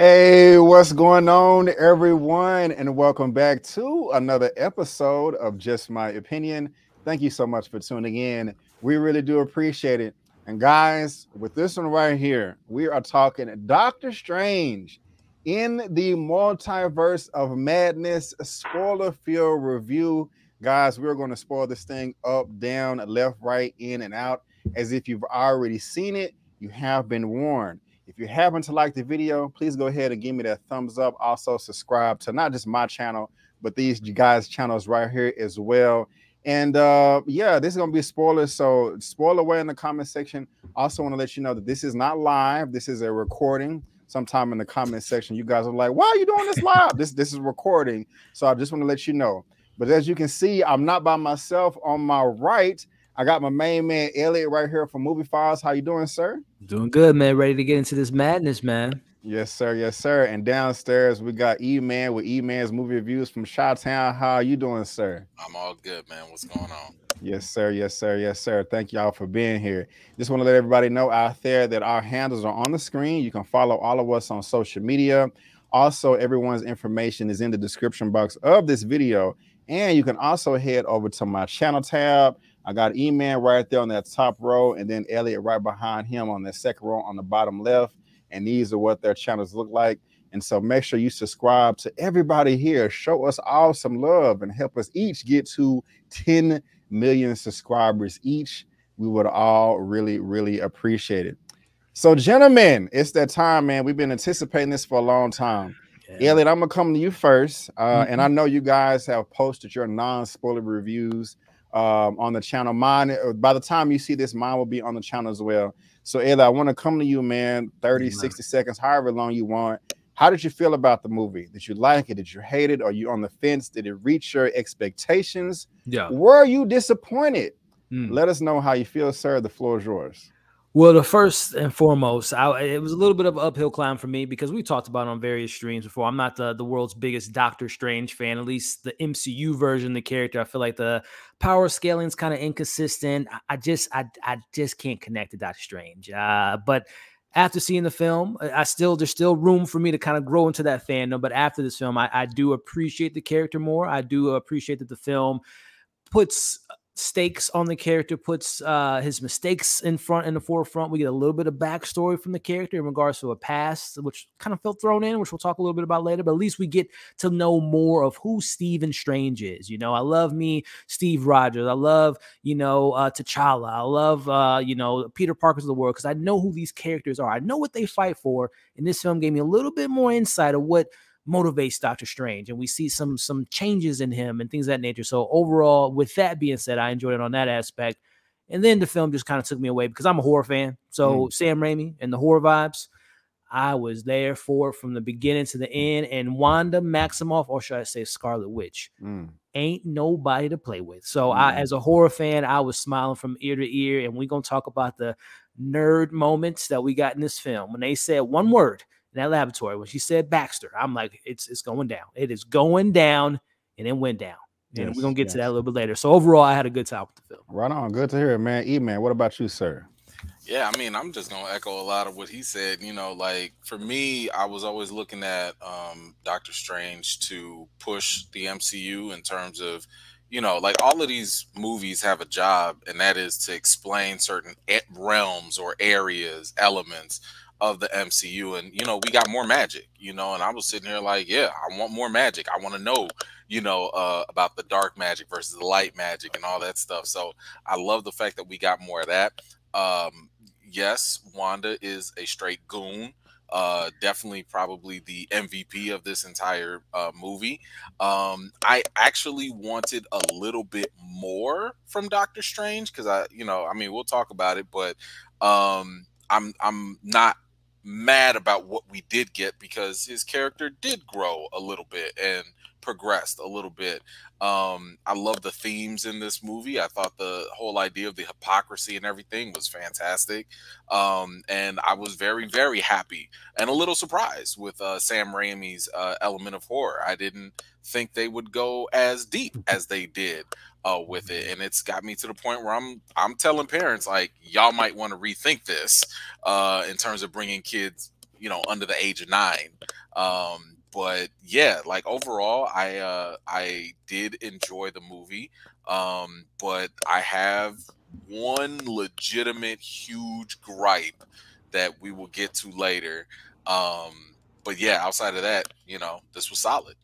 Hey, what's going on, everyone? And welcome back to another episode of Just My Opinion. Thank you so much for tuning in. We really do appreciate it. And guys, with this one right here, we are talking Doctor Strange in the Multiverse of Madness spoiler-filled review. Guys, we're going to spoil this thing up, down, left, right, in, and out. As if you've already seen it, you have been warned. If you happen to like the video, please go ahead and give me that thumbs up. Also, subscribe to not just my channel, but these guys' channels right here as well. And yeah, this is going to be a spoiler. So spoil away in the comment section. Also want to let you know that this is not live. This is a recording. Sometime in the comment section, you guys are like, why are you doing this live? This is recording. So I just want to let you know. But as you can see, I'm not by myself. On my right, I got my main man, Elliot, right here from Movie Files. How you doing, sir? Doing good, man. Ready to get into this madness, man. Yes, sir. Yes, sir. And downstairs, we got Eman with Eman's Movie Reviews from Chi-Town. How are you doing, sir? I'm all good, man. What's going on? Yes, sir. Yes, sir. Yes, sir. Thank y'all for being here. Just want to let everybody know out there that our handles are on the screen. You can follow all of us on social media. Also, everyone's information is in the description box of this video. And you can also head over to my channel tab. I got Eman right there on that top row, and then Elliot right behind him on that second row on the bottom left. And these are what their channels look like. And so make sure you subscribe to everybody here. Show us all some love and help us each get to 10 million subscribers each. We would all really, really appreciate it. So, gentlemen, it's that time, man. We've been anticipating this for a long time. Yeah. Elliot, I'm going to come to you first. And I know you guys have posted your non-spoiler reviews on the channel. Mine, by the time you see this, mine will be on the channel as well. So Elia, I want to come to you, man. 30, 60 seconds, however long you want. How did you feel about the movie? Did you like it? Did you hate it? Are you on the fence? Did it reach your expectations? Yeah. Were you disappointed? Let us know how you feel, sir. The floor is yours. Well, the first and foremost, it was a little bit of an uphill climb for me because we talked about it on various streams before. I'm not the world's biggest Doctor Strange fan, at least the MCU version of the character. I feel like the power scaling is kind of inconsistent. I just can't connect to Doctor Strange. But after seeing the film, there's still room for me to kind of grow into that fandom. But after this film, I do appreciate the character more. I do appreciate that the film puts stakes on the character, puts his mistakes in the forefront. We get a little bit of backstory from the character in regards to a past, which kind of felt thrown in, which we'll talk a little bit about later, but at least we get to know more of who Stephen Strange is. You know, I love me Steve Rogers. I love, T'Challa. I love, Peter Parker's of the world, because I know who these characters are. I know what they fight for, and this film gave me a little bit more insight of what motivates Doctor Strange, and we see some changes in him and things of that nature. So overall, with that being said, I enjoyed it on that aspect. And then the film just kind of took me away because I'm a horror fan. So Sam Raimi and the horror vibes, I was there for it from the beginning to the end. And Wanda Maximoff, or should I say Scarlet Witch, ain't nobody to play with. So as a horror fan, I was smiling from ear to ear. And we're going to talk about the nerd moments that we got in this film. When they said one word in that laboratory, when she said Baxter, I'm like, it's going down. It is going down, and it went down. And we're going to get to that a little bit later. So overall, I had a good time with the film. Right on. Good to hear it, man. E-Man, what about you, sir? Yeah, I mean, I'm just going to echo a lot of what he said. You know, like, for me, I was always looking at Doctor Strange to push the MCU in terms of, you know, like, all of these movies have a job, and that is to explain certain realms or areas, elements of the MCU. And, you know, we got more magic, you know, and I was sitting here like, yeah, I want more magic. I want to know, you know, about the dark magic versus the light magic and all that stuff. So I love the fact that we got more of that. Yes, Wanda is a straight goon. Definitely probably the MVP of this entire movie. I actually wanted a little bit more from Doctor Strange because I mean, we'll talk about it, but I'm not mad about what we did get because his character did grow a little bit and progressed a little bit. I love the themes in this movie. I thought the whole idea of the hypocrisy and everything was fantastic. And I was very, very happy and a little surprised with Sam Raimi's element of horror. I didn't think they would go as deep as they did with it, and it's got me to the point where I'm telling parents, like, y'all might want to rethink this in terms of bringing kids you know, under the age of 9. But yeah, like overall, I did enjoy the movie. But I have one legitimate huge gripe that we will get to later. But yeah, outside of that, you know, this was solid.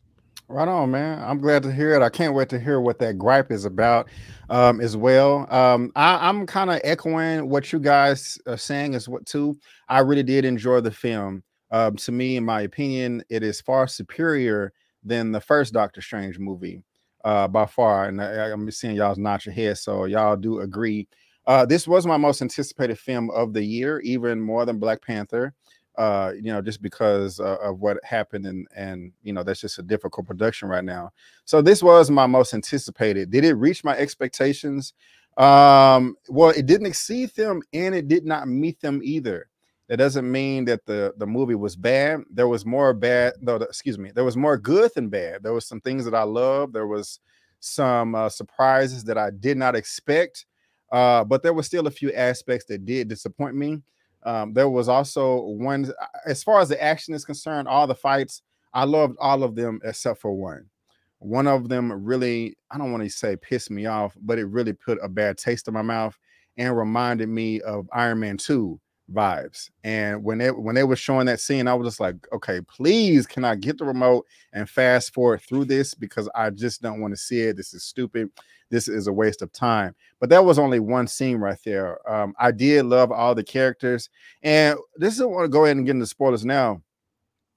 Right on, man. I'm glad to hear it. I can't wait to hear what that gripe is about as well. I'm kind of echoing what you guys are saying as what too. I really did enjoy the film. To me, in my opinion, it is far superior than the first Doctor Strange movie by far. And I'm seeing y'all's nod your head, so y'all do agree. This was my most anticipated film of the year, even more than Black Panther. You know, just because of what happened, and you know, that's just a difficult production right now. So this was my most anticipated. Did it reach my expectations? Well, it didn't exceed them, and it did not meet them either. That doesn't mean that the movie was bad. There was more bad, though. Excuse me. There was more good than bad. There was some things that I loved. There was some surprises that I did not expect. But there were still a few aspects that did disappoint me. There was also one, as far as the action is concerned, all the fights, I loved all of them except for one. One of them really, I don't want to say pissed me off, but it really put a bad taste in my mouth and reminded me of Iron Man 2 vibes. And when they were showing that scene, I was just like, okay, please, can I get the remote and fast forward through this, because I just don't want to see it. This is stupid. This is a waste of time. But that was only one scene right there. I did love all the characters. And this is, I want to go ahead and get into spoilers now.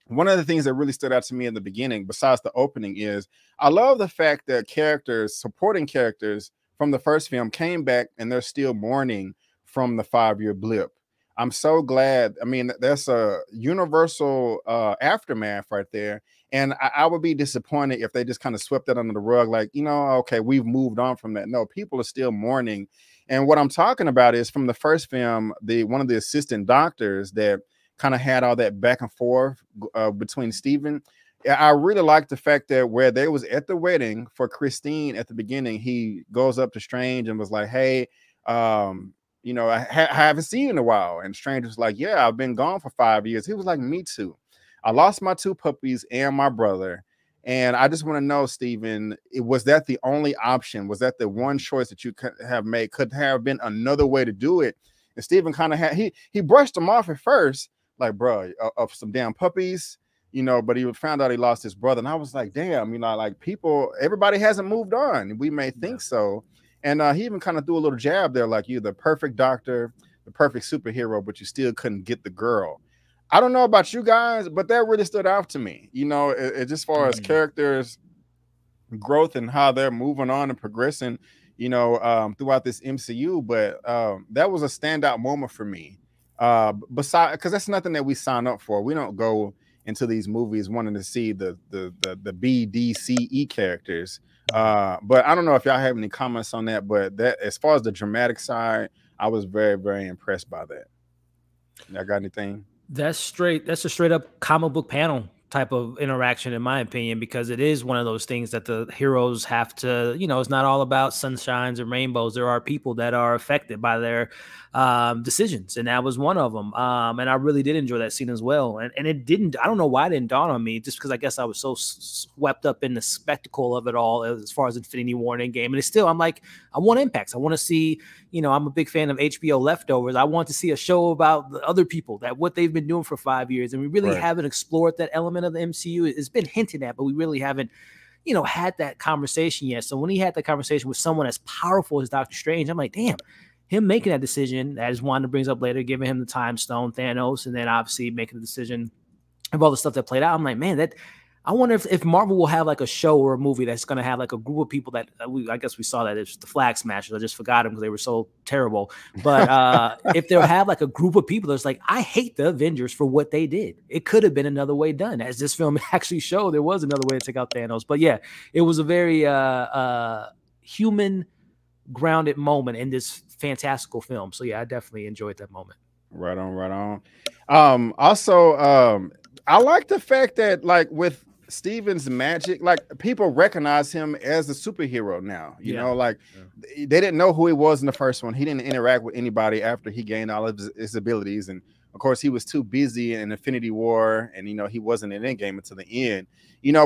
One of the things that really stood out to me in the beginning, besides the opening, is I love the fact that characters, supporting characters from the first film, came back and they're still mourning from the 5-year blip. I'm so glad. I mean, that's a universal aftermath right there. And I would be disappointed if they just kind of swept that under the rug, like, you know, okay, we've moved on from that. No, people are still mourning. And what I'm talking about is from the first film, one of the assistant doctors that kind of had all that back and forth between Stephen. I really like the fact that where they was at the wedding for Christine at the beginning, he goes up to Strange and was like, hey, you know, I haven't seen you in a while. And Strange was like, yeah, I've been gone for 5 years. He was like, me too. I lost my 2 puppies and my brother. And I just want to know, Stephen, was that the only option? Was that the one choice that you could have made? Could have been another way to do it? And Stephen kind of had, he brushed him off at first, like, bro, of some damn puppies, you know, but he found out he lost his brother. And I was like, damn, you know, like everybody hasn't moved on. We may think so. And he even kind of threw a little jab there, like, you're the perfect doctor, the perfect superhero, but you still couldn't get the girl. I don't know about you guys, but that really stood out to me. You know, it just far as characters' growth and how they're moving on and progressing, you know, throughout this MCU. But that was a standout moment for me. Besides, because that's nothing that we sign up for. We don't go into these movies wanting to see the B, D, C, E characters. But I don't know if y'all have any comments on that, but that, as far as the dramatic side, I was very, very impressed by that. Y'all got anything? That's a straight up comic book panel type of interaction, in my opinion, because it is one of those things that the heroes have to, you know, it's not all about sunshines and rainbows. There are people that are affected by their decisions, and that was one of them. And I really did enjoy that scene as well. And it didn't, I don't know why it didn't dawn on me, just because I guess I was so swept up in the spectacle of it all as far as Infinity War and Endgame. And it's still, I'm like, I want impacts. I want to see, you know, I'm a big fan of HBO Leftovers. I want to see a show about the other people, that what they've been doing for 5 years. And we really haven't explored that element of the MCU. It's been hinted at, but we really haven't, you know, had that conversation yet. So when he had that conversation with someone as powerful as Doctor Strange, I'm like, damn, him making that decision, as Wanda brings up later, giving him the time stone, Thanos, and then obviously making the decision of all the stuff that played out. I'm like, man, that I wonder if Marvel will have like a show or a movie that's going to have like a group of people that I guess we saw that it's the Flag Smashers. I just forgot them because they were so terrible. But if they'll have like a group of people that's like, I hate the Avengers for what they did. It could have been another way done. As this film actually showed, there was another way to take out Thanos. But yeah, it was a very human grounded moment in this fantastical film. So yeah, I definitely enjoyed that moment. Right on, right on. Also, I like the fact that, like, with Steven's magic, like, people recognize him as a superhero now. You know, like they didn't know who he was in the first one. He didn't interact with anybody after he gained all of his abilities, and Of course, he was too busy in Infinity War, and he wasn't in Endgame until the end.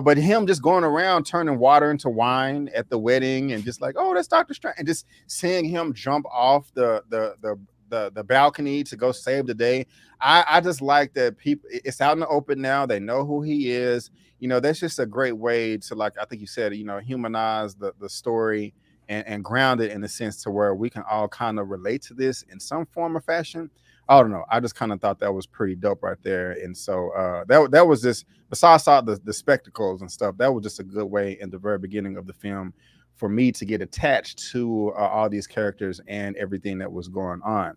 But him just going around turning water into wine at the wedding, and just like, oh, that's Doctor Strange, and just seeing him jump off the balcony to go save the day. I just like that people. It's out in the open now. They know who he is. That's just a great way to, like I think you said, humanize the story and ground it in a sense to where we can all kind of relate to this in some form or fashion. I don't know. I just kind of thought that was pretty dope right there. And so that was just, besides all the spectacles and stuff, that was just a good way in the very beginning of the film for me to get attached to all these characters and everything that was going on.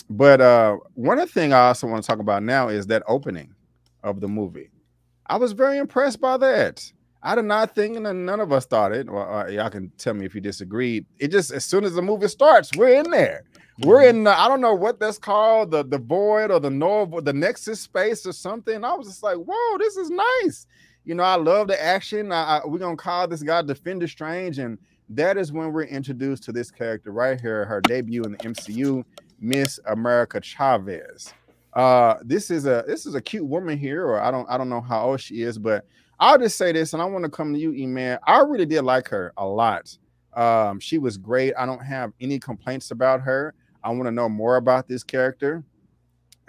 But one other thing I also want to talk about now is that opening of the movie. I was very impressed by that. I did not think, and none of us thought it. Well, y'all can tell me if you disagreed. It just, as soon as the movie starts, we're in there. We're in, I don't know what that's called, the void or the nexus space or something. I was just like, whoa, this is nice. I love the action. We're going to call this guy Defender Strange. And that is when we're introduced to this character right here, her debut in the MCU, Miss America Chavez. This is a cute woman here, or I don't know how old she is, but I'll just say this, and I want to come to you, Eman. I really did like her a lot. She was great. I don't have any complaints about her. I want to know more about this character.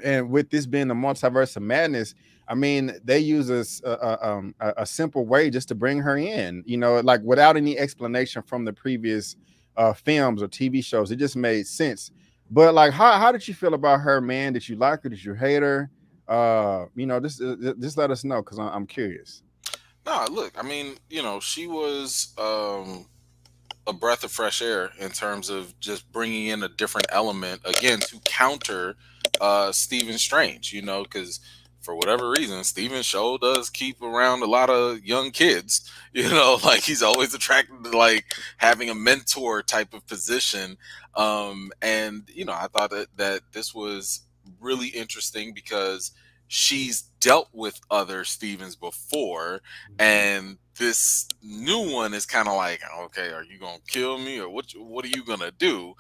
And with this being the Multiverse of Madness, I mean, they use a simple way just to bring her in, like without any explanation from the previous films or TV shows. It just made sense. But like, how did you feel about her, man? Did you like her? Did you hate her? Just let us know, because I'm curious. No, look, I mean, she was a breath of fresh air in terms of just bringing in a different element, again, to counter Stephen Strange, because for whatever reason, Stephen show does keep around a lot of young kids, like he's always attracted to like having a mentor type of position. And, I thought that this was really interesting because she's dealt with other Stevens before, and this new one is kind of like, okay, are you gonna kill me, or what are you gonna do?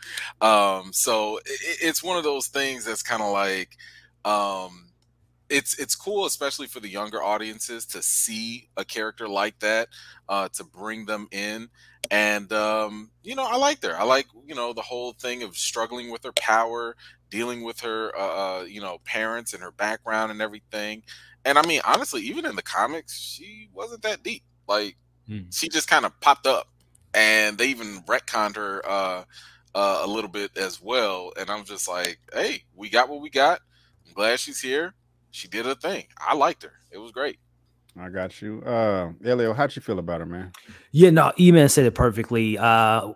So it's one of those things that's kind of like, it's cool, especially for the younger audiences, to see a character like that, to bring them in. And I liked her. I like, the whole thing of struggling with her power, dealing with her parents and her background and everything. And I mean, honestly, even in the comics, she wasn't that deep. Like, she just kind of popped up, and they even retconned her a little bit as well. And I'm just like, hey, we got what we got. I'm glad she's here. She did her thing. I liked her. It was great. I got you. Elio, how'd you feel about her, man? Yeah, no, Eman said it perfectly.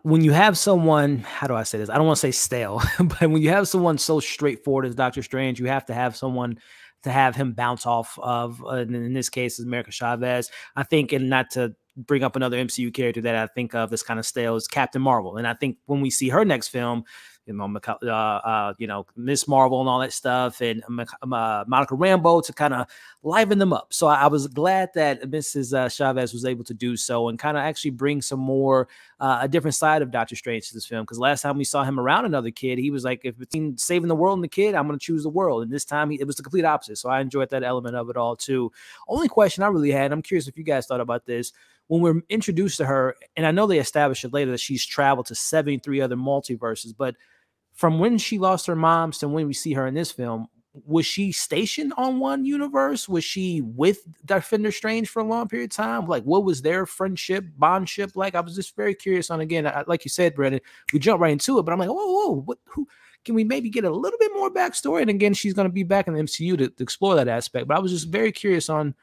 When you have someone, how do I say this? I don't want to say stale, but when you have someone so straightforward as Doctor Strange, you have to have someone to have him bounce off of. In this case, is America Chavez. I think, and not to bring up another MCU character that I think of that's kind of stale, is Captain Marvel. And I think when we see her next film, Miss Marvel and all that stuff, and Monica Rambeau to kind of liven them up. So I was glad that Mrs. Chavez was able to do so and kind of actually bring some more a different side of Doctor Strange to this film. Because last time we saw him around another kid, he was like, if between saving the world and the kid, I'm going to choose the world. And this time it was the complete opposite. So I enjoyed that element of it all too. Only question I really had, I'm curious if you guys thought about this, when we're introduced to her, and I know they established it later that she's traveled to 73 other multiverses, but from when she lost her mom to when we see her in this film, was she stationed on one universe? Was she with Defender Strange for a long period of time? Like, what was their friendship, bondship like? I was just very curious on, again, like you said, Brendan, we jump right into it, but I'm like, whoa, who can we maybe get a little bit more backstory? And again, she's going to be back in the MCU to explore that aspect, but I was just very curious on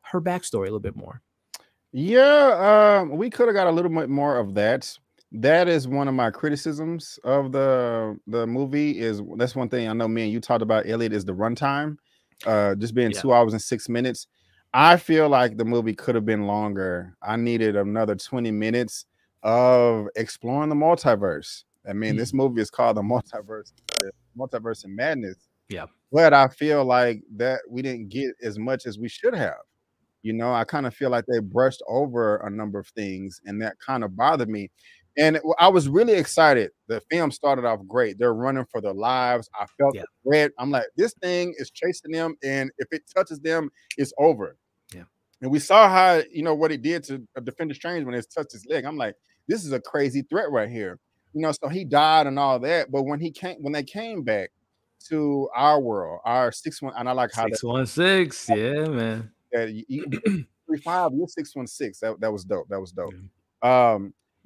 her backstory a little bit more. Yeah, we could have got a little bit more of that. That is one of my criticisms of the movie. That's one thing I know me and you talked about, Elliot, is the runtime, just being 2 hours and 6 minutes. I feel like the movie could have been longer. I needed another 20 minutes of exploring the multiverse. I mean, this movie is called the Multiverse and Madness. Yeah, but I feel like that we didn't get as much as we should have. I kind of feel like they brushed over a number of things, and that kind of bothered me. And I was really excited. The film started off great. They're running for their lives. I felt the threat. I'm like, this thing is chasing them, and if it touches them, it's over. Yeah. And we saw how, you know, what it did to Defender Strange when it touched his leg. I'm like, this is a crazy threat right here. You know, so he died and all that. But when they came back to our world, our 6-1, and I like how 616, yeah, man. You 35, you're 616. That was dope. That was dope.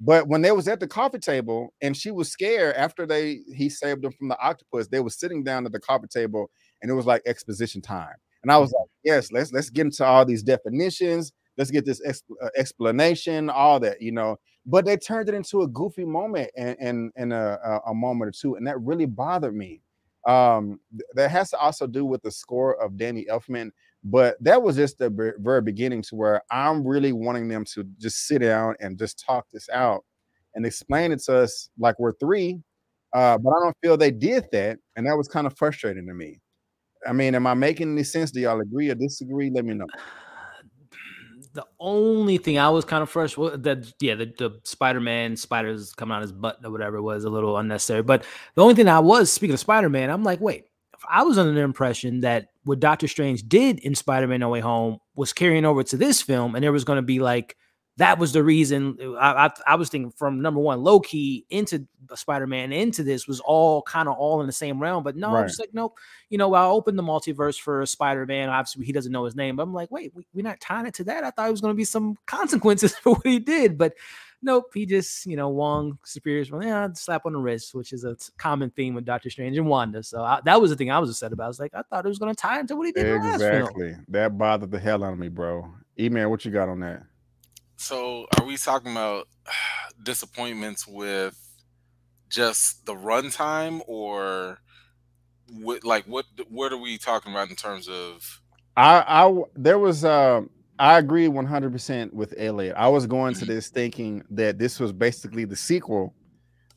But when they was at the coffee table and she was scared after he saved them from the octopus, they were sitting down at the coffee table and it was like exposition time. And I was like, yes, let's get into all these definitions. Let's get this explanation, all that, you know. But they turned it into a goofy moment and a moment or two, and that really bothered me. That has to also do with the score of Danny Elfman, but that was just the very beginning to where I'm really wanting them to just sit down and just talk this out and explain it to us like we're three. But I don't feel they did that, and that was kind of frustrating to me. I mean, am I making any sense? Do y'all agree or disagree? Let me know. The only thing I was kind of frustrated the Spider-Man spiders coming out his butt or whatever was a little unnecessary. But the only thing I was, speaking of Spider-Man, I'm like, wait, if I was under the impression that what Doctor Strange did in Spider-Man No Way Home was carrying over to this film, and there was going to be like, that was the reason. I was thinking from number one, low-key into Spider-Man into this was all kind of all in the same realm. But no, it's like, nope. You know, I opened the multiverse for Spider-Man. Obviously, he doesn't know his name. But I'm like, wait, we're not tying it to that. I thought it was going to be some consequences for what he did. But nope, he just, you know, Wong Superior's slap on the wrist, which is a common theme with Doctor Strange and Wanda. So that was the thing I was upset about. I was like, I thought it was going to tie into what he did in the last film. Exactly. That bothered the hell out of me, bro. Eman, what you got on that? So are we talking about disappointments with just the runtime, or what are we talking about in terms of? I agree 100% with Elliot. I was going to this thinking that this was basically the sequel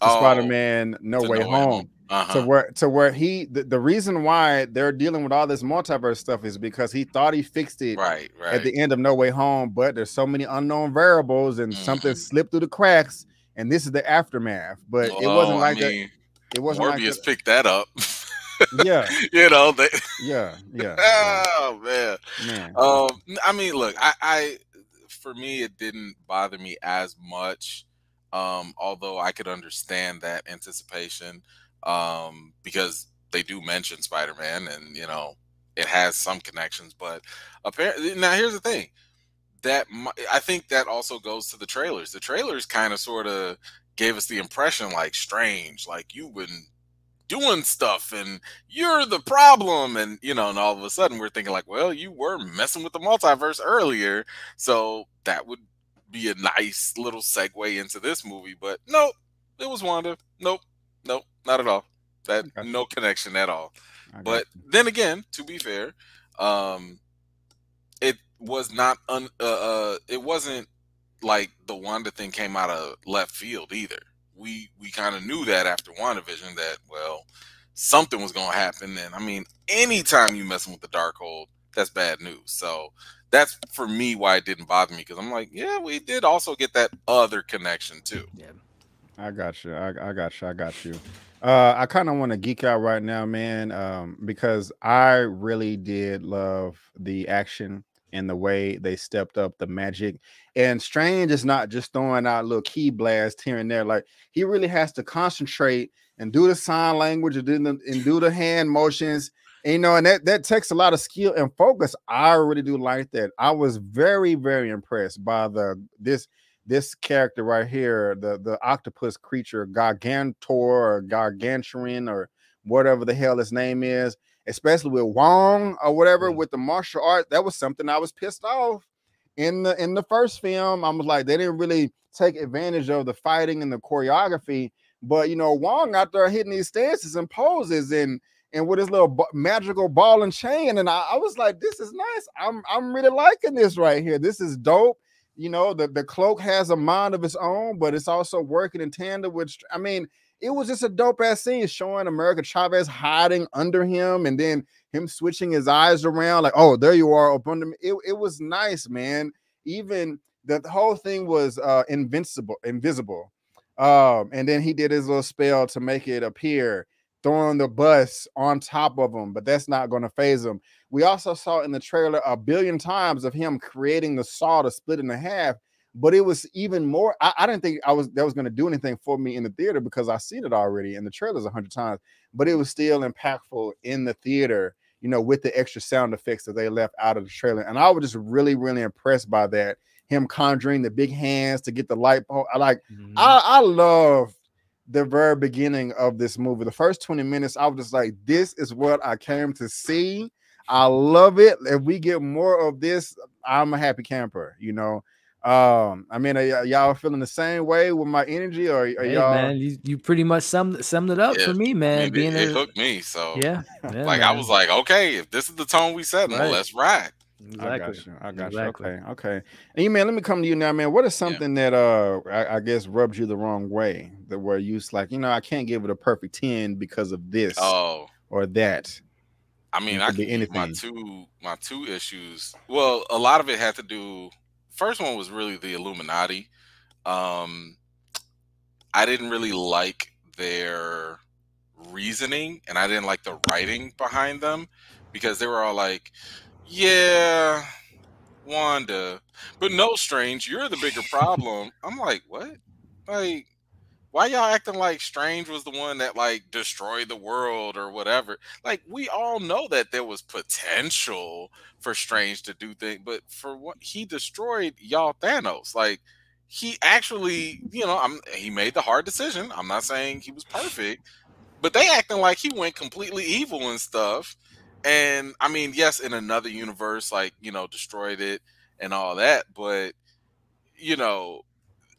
to Spider-Man No Way Home. To where the reason why they're dealing with all this multiverse stuff is because he thought he fixed it at the end of No Way Home, but there's so many unknown variables and something slipped through the cracks, and this is the aftermath. But it wasn't like that. It wasn't Morbius like picked that up. Yeah. You know, yeah. Oh man. I mean, look, I for me it didn't bother me as much. Although I could understand that anticipation. Because they do mention Spider-Man, and you know it has some connections. But apparently, now here's the thing: that I think that also goes to the trailers. The trailers kind of sort of gave us the impression like Strange, like you've been doing stuff and you're the problem, and you know, and all of a sudden we're thinking like, well, you were messing with the multiverse earlier, so that would be a nice little segue into this movie. But nope, it was Wanda. Nope, not at all. That no connection at all. But then again, to be fair, it was not it wasn't like the Wanda thing came out of left field either. We kind of knew that after WandaVision that, well, something was going to happen. And I mean, anytime you messing with the Darkhold, that's bad news. So that's for me why it didn't bother me, because I'm like, yeah, we did also get that other connection too. Yeah. I got you. I got you. I kind of want to geek out right now, man, because I really did love the action and the way they stepped up the magic. And Strange is not just throwing out little key blasts here and there. Like, he really has to concentrate and do the sign language and do the hand motions. And, you know, and that takes a lot of skill and focus. I really do like that. I was very, very impressed by this character right here, the octopus creature, Gargantor or Gargantuan or whatever the hell his name is, especially with Wong or whatever, with the martial art. That was something I was pissed off in the first film. I was like, they didn't really take advantage of the fighting and the choreography. But, you know, Wong out there hitting these stances and poses and with his little magical ball and chain. And I was like, this is nice. I'm really liking this right here. This is dope. You know, the cloak has a mind of its own, but it's also working in tandem with, I mean, it was just a dope ass scene showing America Chavez hiding under him and then him switching his eyes around like, oh, there you are up under me. It was nice, man. Even the whole thing was invisible. And then he did his little spell to make it appear, throwing the bus on top of him, but that's not going to phase him. We also saw in the trailer a billion times of him creating the saw to split in half, but it was even more. I didn't think that was going to do anything for me in the theater because I've seen it already in the trailers 100 times, but it was still impactful in the theater, you know, with the extra sound effects that they left out of the trailer. And I was just really, really impressed by that. Him conjuring the big hands to get the light pole. I love the very beginning of this movie. The first 20 minutes, I was just like, this is what I came to see. I love it. If we get more of this, I'm a happy camper, you know. I mean, are y'all feeling the same way with my energy, or are y'all? Man, you pretty much summed it up for me, man. I mean, it hooked me. So yeah, like man. I was like, okay, if this is the tone we set, well, let's ride. Exactly. I got you. Okay. And man, let me come to you now, man. What is something that I guess rubs you the wrong way, that where you like, you know, I can't give it a perfect 10 because of this or that? I mean, I can give my two issues. Well, a lot of it had to do. First one was really the Illuminati. I didn't really like their reasoning, and I didn't like the writing behind them because they were all like, yeah, Wanda, but no, Strange, you're the bigger problem. I'm like, what? Like, why y'all acting like Strange was the one that like destroyed the world or whatever? Like, we all know that there was potential for Strange to do things, but for what he destroyed y'all Thanos. Like, he actually, you know, he made the hard decision. I'm not saying he was perfect, but they acting like he went completely evil and stuff. And I mean, yes, in another universe, like, you know, destroyed it and all that, but you know,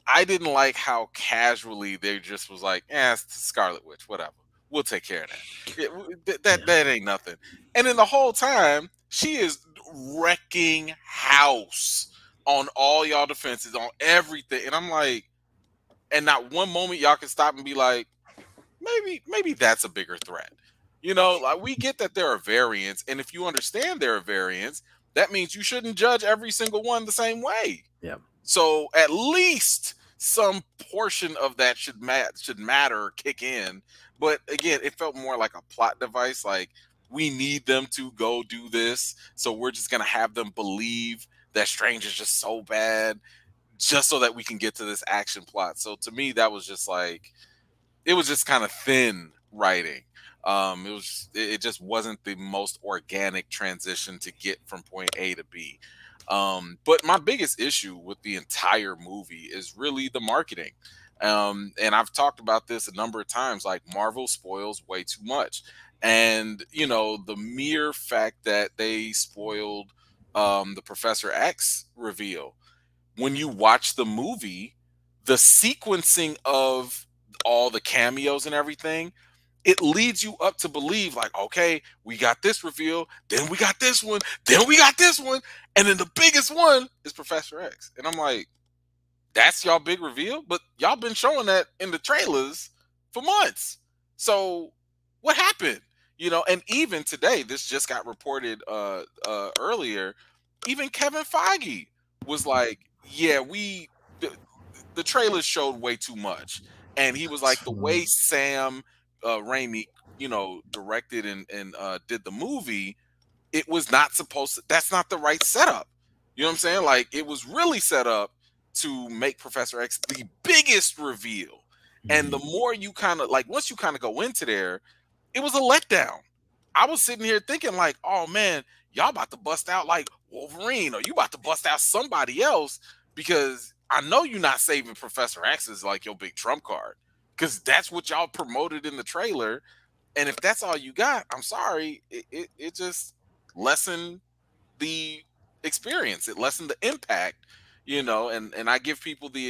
I didn't like how casually they just was like, it's the Scarlet Witch, whatever. We'll take care of that. That ain't nothing. And then the whole time, she is wrecking house on all y'all defenses, on everything. And I'm like, and not one moment y'all can stop and be like, maybe that's a bigger threat. You know, like, we get that there are variants, and if you understand there are variants, that means you shouldn't judge every single one the same way. Yeah. So at least some portion of that should matter, kick in. But again, it felt more like a plot device. Like, we need them to go do this, so we're just gonna have them believe that Strange is just so bad, just so that we can get to this action plot. So to me, that was just like, it was just kind of thin writing. It just wasn't the most organic transition to get from point A to B. But my biggest issue with the entire movie is really the marketing. And I've talked about this a number of times, like, Marvel spoils way too much. And, you know, the mere fact that they spoiled the Professor X reveal, when you watch the movie, the sequencing of all the cameos and everything, it leads you up to believe, like, okay, we got this reveal, then we got this one, then we got this one, and then the biggest one is Professor X. And I'm like, that's y'all big reveal? But y'all been showing that in the trailers for months. So what happened? You know, and even today, this just got reported earlier, even Kevin Feige was like, yeah, the trailers showed way too much. And he was like, the way Sam Raimi, you know, directed and did the movie, it was not supposed to, that's not the right setup. You know what I'm saying? Like, it was really set up to make Professor X the biggest reveal. And the more you kind of, like, once you kind of go into there, it was a letdown. I was sitting here thinking, like, oh man, y'all about to bust out like Wolverine, or you about to bust out somebody else, because I know you're not saving Professor X as like your big trump card, because that's what y'all promoted in the trailer. And if that's all you got, I'm sorry, it just lessened the experience. It lessened the impact, you know. And I give people the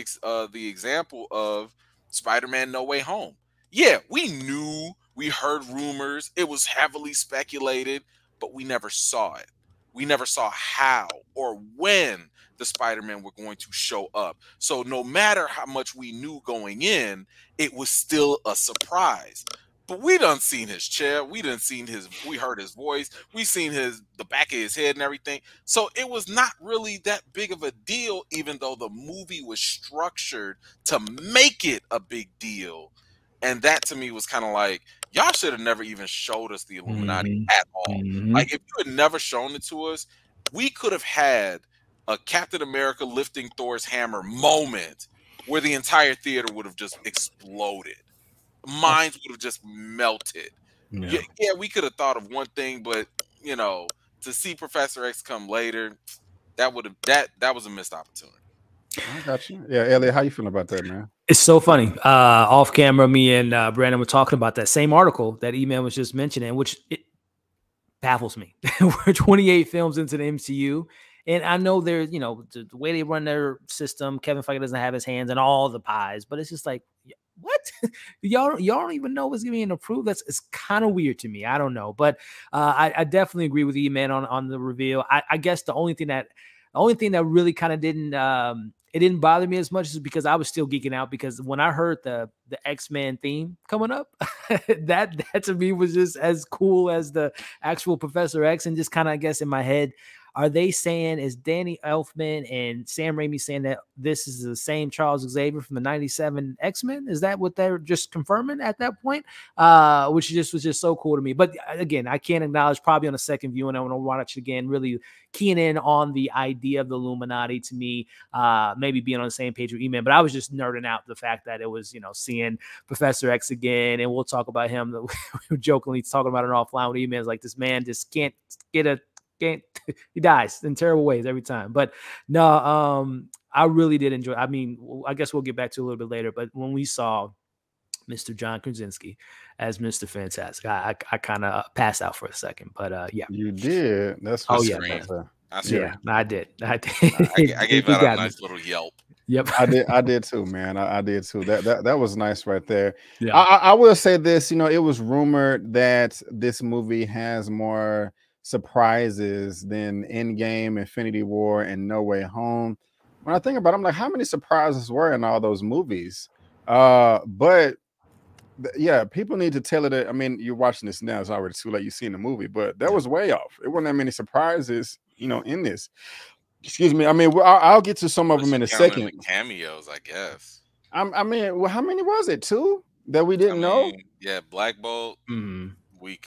example of Spider-Man No Way Home. Yeah, we knew, we heard rumors, it was heavily speculated, but we never saw it. We never saw how or when the Spider-Man were going to show up. So no matter how much we knew going in, it was still a surprise. But we done seen his chair. We done seen we heard his voice. We seen the back of his head and everything. So it was not really that big of a deal, even though the movie was structured to make it a big deal. And that to me was kind of like, y'all should have never even showed us the Illuminati at all. Like if you had never shown it to us, we could have had a Captain America lifting Thor's hammer moment where the entire theater would have just exploded. Minds would have just melted. Yeah, we could have thought of one thing, but you know, to see Professor X come later, that was a missed opportunity. I got you. Yeah, Elliot, how you feeling about that, man? It's so funny. Off camera, me and Brandon were talking about that same article that Eman was just mentioning, which it baffles me. We're 28 films into the MCU. And I know there's, you know, the way they run their system, Kevin Feige doesn't have his hands in all the pies, but it's just like, what? y'all don't even know what's getting approved. It's kind of weird to me. I don't know, but I definitely agree with Eman on the reveal. I guess the only thing that really kind of didn't bother me as much is because I was still geeking out, because when I heard the X-Men theme coming up, that to me was just as cool as the actual Professor X, and just kind of, I guess, in my head, are they saying, is Danny Elfman and Sam Raimi saying that this is the same Charles Xavier from the 97 X-Men? Is that what they're just confirming at that point? Which was just so cool to me. But again, I can't acknowledge, probably on a second view, and I want to watch it again, really keying in on the idea of the Illuminati to me, maybe being on the same page with Eman. But I was just nerding out the fact that it was, you know, seeing Professor X again, and we'll talk about him. We were jokingly talking about it offline with Eman. Like, this man just can't he dies in terrible ways every time. But no, I really did enjoy. I mean, I guess we'll get back to it a little bit later, but when we saw Mr. John Krasinski as Mr. Fantastic, I kind of passed out for a second. But yeah, you did. That's I did. I gave that a nice little yelp. Yep, I did too, man. I did too. That was nice right there. Yeah. I will say this. You know, it was rumored that this movie has more surprises than Endgame, Infinity War, and No Way Home. When I think about it, I'm like, how many surprises were in all those movies? But yeah, people need to tell it. I mean, you're watching this now, it's already too late. You've seen the movie, but that was way off. It wasn't that many surprises, you know, in this. Excuse me. I mean, I'll get to some of them in a second. Cameos, I guess. I mean, well, how many was it? 2 that we didn't know? Yeah, Black Bolt. We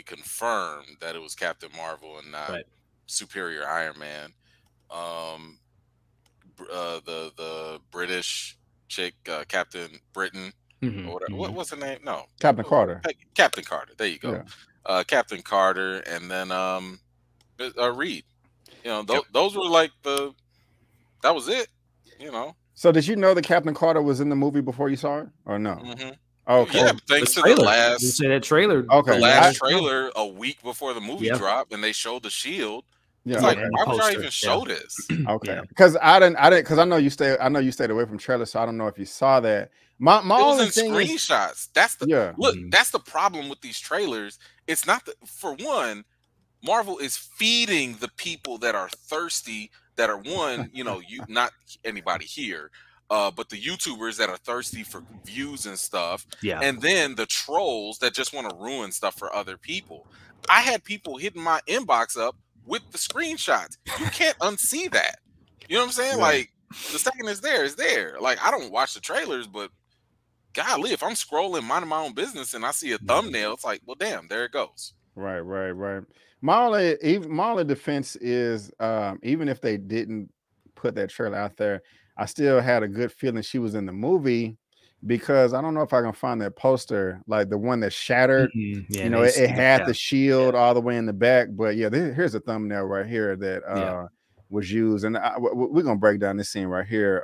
confirmed that it was Captain Marvel and not Superior Iron Man. The British chick, Captain Britain. What's her name? No, Captain Carter. Captain Carter. There you go. Yeah. Captain Carter, and then Reed. You know, those were like that was it. You know. So did you know that Captain Carter was in the movie before you saw it, or no? Okay. Yeah, thanks to the last. You say that trailer. Okay. The last trailer a week before the movie dropped, and they showed the shield. Yeah. It's like, why would y'all even show this? Okay. Because I didn't. Because I know you stayed away from trailers, so I don't know if you saw that. My only thing screenshots. That's the look. That's the problem with these trailers. It's not for one. Marvel is feeding the people that are thirsty. That are not anybody here. But the YouTubers that are thirsty for views and stuff, and then the trolls that just want to ruin stuff for other people. I had people hitting my inbox up with the screenshots. You can't unsee that. You know what I'm saying? Like, the second it's there. Like, I don't watch the trailers, but golly, if I'm scrolling, minding my own business, and I see a thumbnail, it's like, well, damn, there it goes. Right. My only defense is, even if they didn't put that trailer out there, I still had a good feeling she was in the movie, because I don't know if I can find that poster, like the one that shattered. Yeah, you know, it had the shield all the way in the back. But yeah, here's a thumbnail right here that was used, and we're gonna break down this scene right here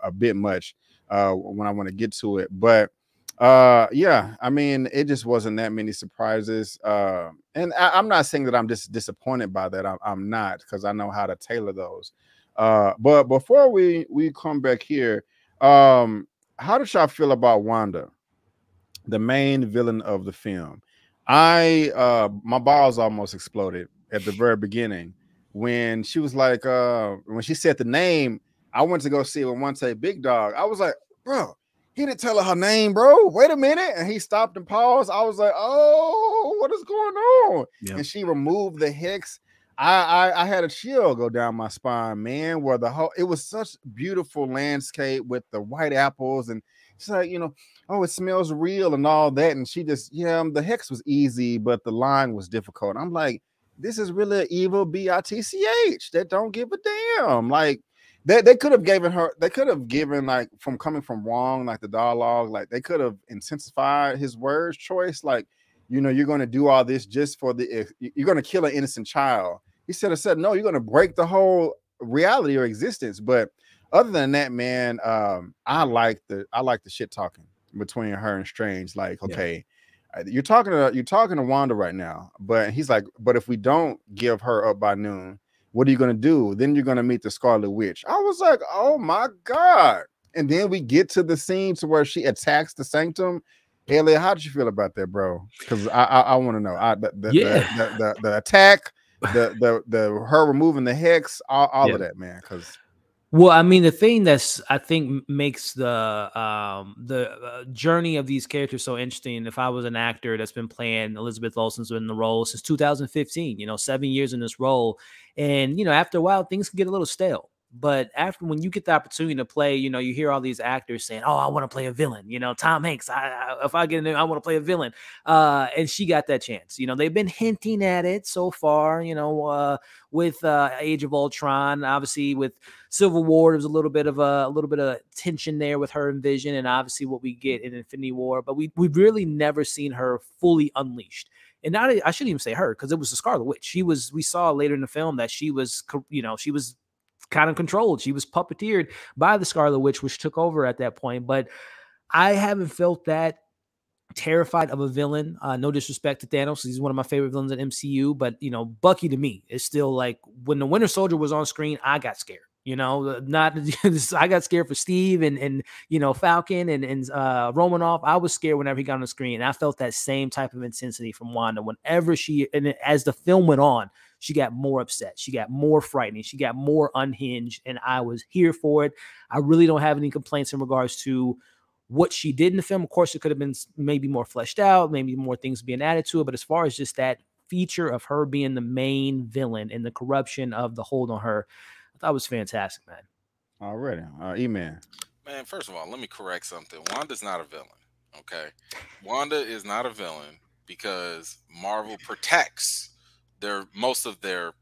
a bit much when I want to get to it. But yeah, I mean, it just wasn't that many surprises, and I'm not saying that I'm just disappointed by that. I'm not, because I know how to tailor those. But before we come back here, how did y'all feel about Wanda, the main villain of the film? My balls almost exploded at the very beginning when she was like, when she said the name. I went to go see it with OneTakeBigDog. I was like, bro, he didn't tell her name, bro. Wait a minute. And he stopped and paused. I was like, oh, what is going on? Yep. And she removed the hex. I had a chill go down my spine, man, where it was such beautiful landscape with the white apples. And she's like, you know, oh, it smells real and all that. And she just, yeah, the hex was easy, but the line was difficult. I'm like, this is really an evil bitch that don't give a damn. Like, they could have given her, like, from coming from wrong, like the dialogue, like they could have intensified his words choice. Like, you know, you're going to do all this just for you're going to kill an innocent child. He said, no, you're going to break the whole reality or existence. But other than that, man, I like the shit talking between her and Strange. Like, okay, you're talking to Wanda right now, but he's like, but if we don't give her up by noon, what are you going to do? Then you're going to meet the Scarlet Witch. I was like, oh my God. And then we get to the scene to where she attacks the Sanctum. Elia, how did you feel about that, bro? Because I want to know. The attack, the her removing the hex, all of that, man. Because well, I mean, the thing that's I think makes the journey of these characters so interesting. If I was an actor that's been playing Elizabeth Olsen's in the role since 2015, you know, 7 years in this role, and you know, after a while, things can get a little stale. But after, when you get the opportunity to play, you know, you hear all these actors saying, "Oh, I want to play a villain." You know, Tom Hanks. If I get in there, I want to play a villain. And she got that chance. You know, they've been hinting at it so far. You know, with Age of Ultron, obviously with Civil War, there was a little bit of tension there with her and Vision, and obviously what we get in Infinity War. But we've really never seen her fully unleashed. And not, I shouldn't even say her, because it was the Scarlet Witch. We saw later in the film that she was, you know, she was kind of controlled. She was puppeteered by the Scarlet Witch, which took over at that point. But I haven't felt that terrified of a villain. No disrespect to Thanos, he's one of my favorite villains in MCU. But you know, Bucky to me is still like, when the Winter Soldier was on screen, I got scared. You know, I got scared for Steve and you know, Falcon and Romanoff. I was scared whenever he got on the screen, and I felt that same type of intensity from Wanda whenever as the film went on. She got more upset. She got more frightening. She got more unhinged, and I was here for it. I really don't have any complaints in regards to what she did in the film. Of course, it could have been maybe more fleshed out, maybe more things being added to it. But as far as just that feature of her being the main villain and the corruption of the hold on her, I thought it was fantastic, man. Already. Eman. Man, first of all, let me correct something. Wanda's not a villain, okay? Wanda is not a villain because Marvel protects most of their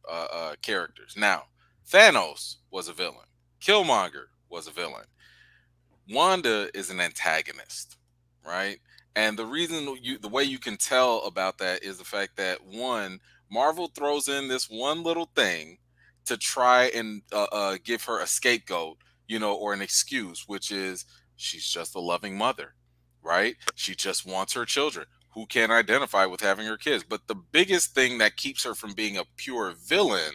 characters. Now, Thanos was a villain. Killmonger was a villain. Wanda is an antagonist, right? And the reason the way you can tell about that is the fact that, one, Marvel throws in this one little thing to try and give her a scapegoat, you know, or an excuse, which is she's just a loving mother, right? She just wants her children. Who can't identify with having her kids? But the biggest thing that keeps her from being a pure villain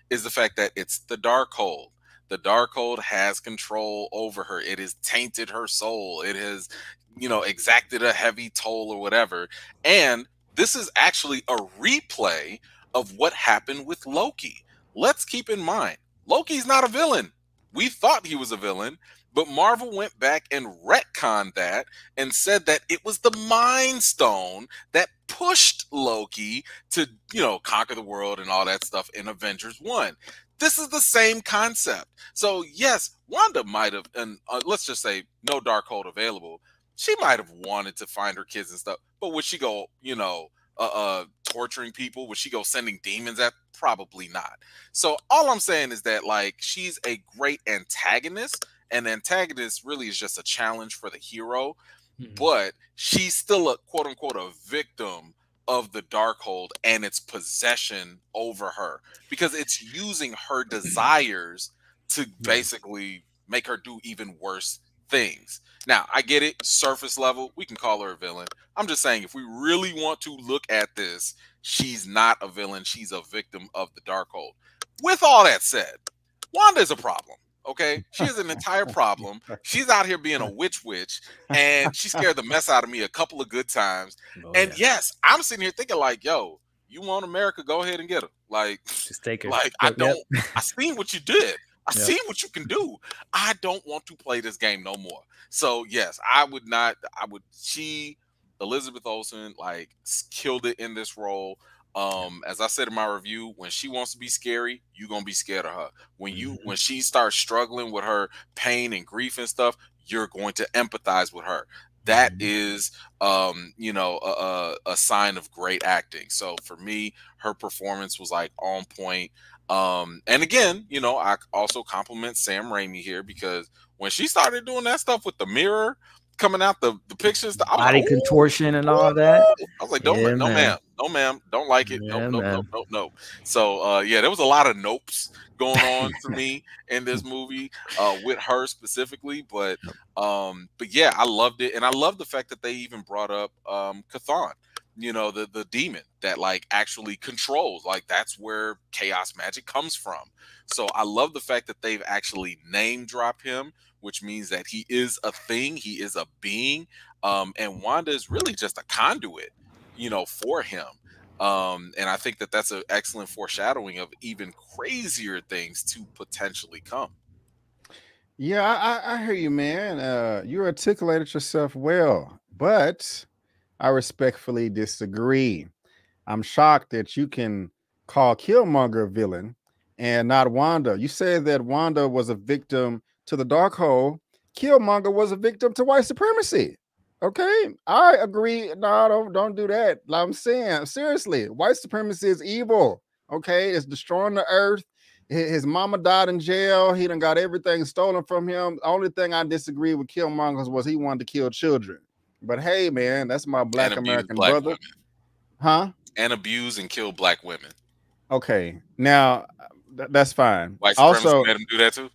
is the fact that it's the Darkhold. The Darkhold has control over her. It has tainted her soul. It has, you know, exacted a heavy toll or whatever. And this is actually a replay of what happened with Loki. Let's keep in mind, Loki's not a villain. We thought he was a villain, but Marvel went back and retconned that and said that it was the Mind Stone that pushed Loki to, you know, conquer the world and all that stuff in Avengers 1. This is the same concept. So yes, Wanda might have, and let's just say no Darkhold available, she might have wanted to find her kids and stuff, but would she go, you know, torturing people? Would she go sending demons at? Probably not. So all I'm saying is that, like, she's a great antagonist. An antagonist really is just a challenge for the hero, but she's still a quote unquote a victim of the Darkhold and its possession over her, because it's using her desires to basically make her do even worse things. Now, I get it, surface level, we can call her a villain. I'm just saying, if we really want to look at this, she's not a villain. She's a victim of the Darkhold. With all that said, Wanda is a problem. Okay, she is an entire problem. She's out here being a witch, and she scared the mess out of me a couple of good times. Yes, I'm sitting here thinking like, yo, you want America, go ahead and get her. Like, just take her. Like, I seen what you did. I see what you can do. I don't want to play this game no more. So yes, I would not. Elizabeth Olsen, like, killed it in this role. As I said in my review, when she wants to be scary, you're gonna be scared of her. When she starts struggling with her pain and grief and stuff, you're going to empathize with her. That is, you know, a sign of great acting. So for me, her performance was like on point. And again, you know, I also compliment Sam Raimi here, because when she started doing that stuff with the mirror coming out the pictures, body contortion and all that, I was like, no ma'am, don't like it. Nope. So yeah, there was a lot of nopes going on for me in this movie, with her specifically, but yeah, I loved it, and I love the fact that they even brought up Chthon, you know, the demon that like actually controls, like that's where chaos magic comes from. So I love the fact that they've actually name dropped him, which means that he is a thing, he is a being, and Wanda is really just a conduit, you know, for him. And I think that that's an excellent foreshadowing of even crazier things to potentially come. Yeah, I hear you, man. You articulated yourself well, but I respectfully disagree. I'm shocked that you can call Killmonger a villain and not Wanda. You said that Wanda was a victim to the Darkhold. Killmonger was a victim to white supremacy. Okay, I agree. No, don't do that. Like I'm saying, seriously, white supremacy is evil. Okay, it's destroying the earth. His mama died in jail. He done got everything stolen from him. The only thing I disagree with Killmonger was he wanted to kill children. But hey, man, that's my black American brother. Women. Huh? And abuse and kill black women. Okay, now that's fine. White supremacy also made him do that too.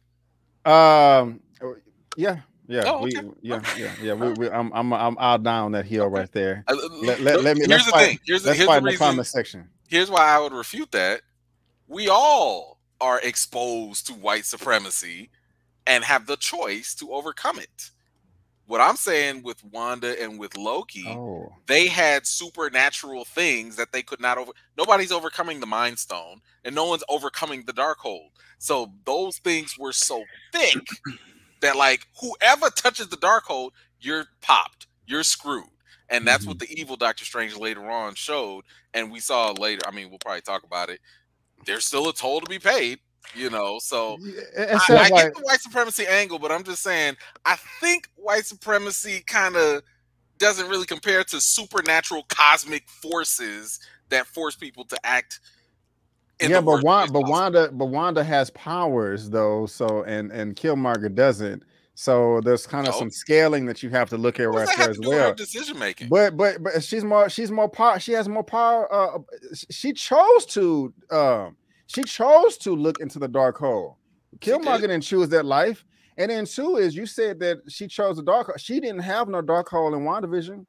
Yeah. Oh, okay. I'm out down that hill right there. Let me. Here's the thing. Here's the reason. The comment section. Here's why I would refute that. We all are exposed to white supremacy and have the choice to overcome it. What I'm saying with Wanda and with Loki, they had supernatural things that they could not over. Nobody's overcoming the Mind Stone, and no one's overcoming the Darkhold. So those things were so thick that, like, whoever touches the Darkhold, you're popped, you're screwed. And that's what the evil Doctor Strange later on showed. And we saw later, I mean, we'll probably talk about it. There's still a toll to be paid, you know. So I get the white supremacy angle, but I'm just saying, I think white supremacy kind of doesn't really compare to supernatural cosmic forces that force people to act. But Wanda has powers though, so and Killmonger doesn't. So there's kind of some scaling that you have to look at right there as well. Decision making, but she's more power. She has more power. She chose to look into the Darkhold. Killmonger didn't choose that life. And then two is, you said that she chose the Darkhold. She didn't have no Darkhold in WandaVision.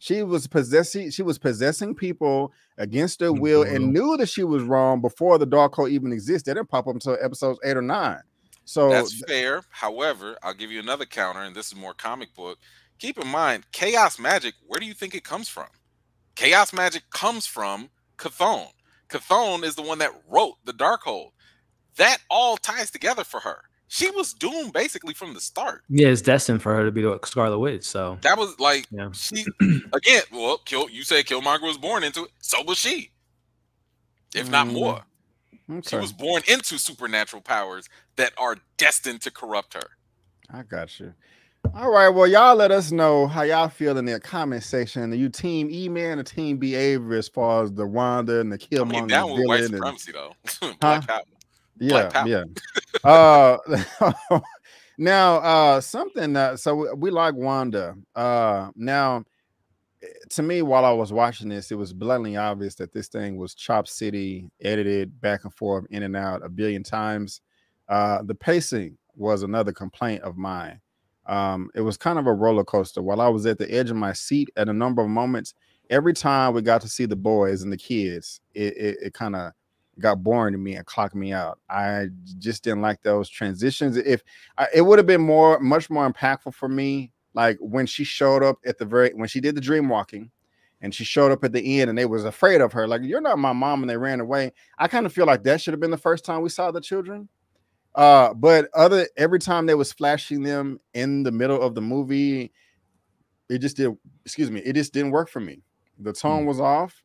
She was possessing people against their will and knew that she was wrong before the Darkhold even existed. It didn't pop up until episodes 8 or 9. So that's fair. However, I'll give you another counter, and this is more comic book. Keep in mind, chaos magic, where do you think it comes from? Chaos magic comes from Chthon. Chthon is the one that wrote the Darkhold. That all ties together for her. She was doomed basically from the start. Yeah, it's destined for her to be the Scarlet Witch. So that was like, she again. Well, you said Killmonger was born into it. So was she, if not more. Okay. She was born into supernatural powers that are destined to corrupt her. I got you. All right. Well, y'all let us know how y'all feel in the comment section. Are you team Eman or team Behavior as far as the Wanda and the Killmonger? I mean, that was white supremacy though. Black power. Yeah. Now, something so we like Wanda. Now, to me, while I was watching this, it was blatantly obvious that this thing was Chop City, edited back and forth, in and out a billion times. The pacing was another complaint of mine. It was kind of a roller coaster. While I was at the edge of my seat at a number of moments, every time we got to see the boys and the kids, it kind of got boring to me and clocked me out. I just didn't like those transitions. It would have been much more impactful for me, like when she showed up at when she did the dream walking and she showed up at the end and they was afraid of her, like, you're not my mom, and they ran away. I kind of feel like that should have been the first time we saw the children. But every time they was flashing them in the middle of the movie, it just did. Excuse me, it just didn't work for me. The tone was off.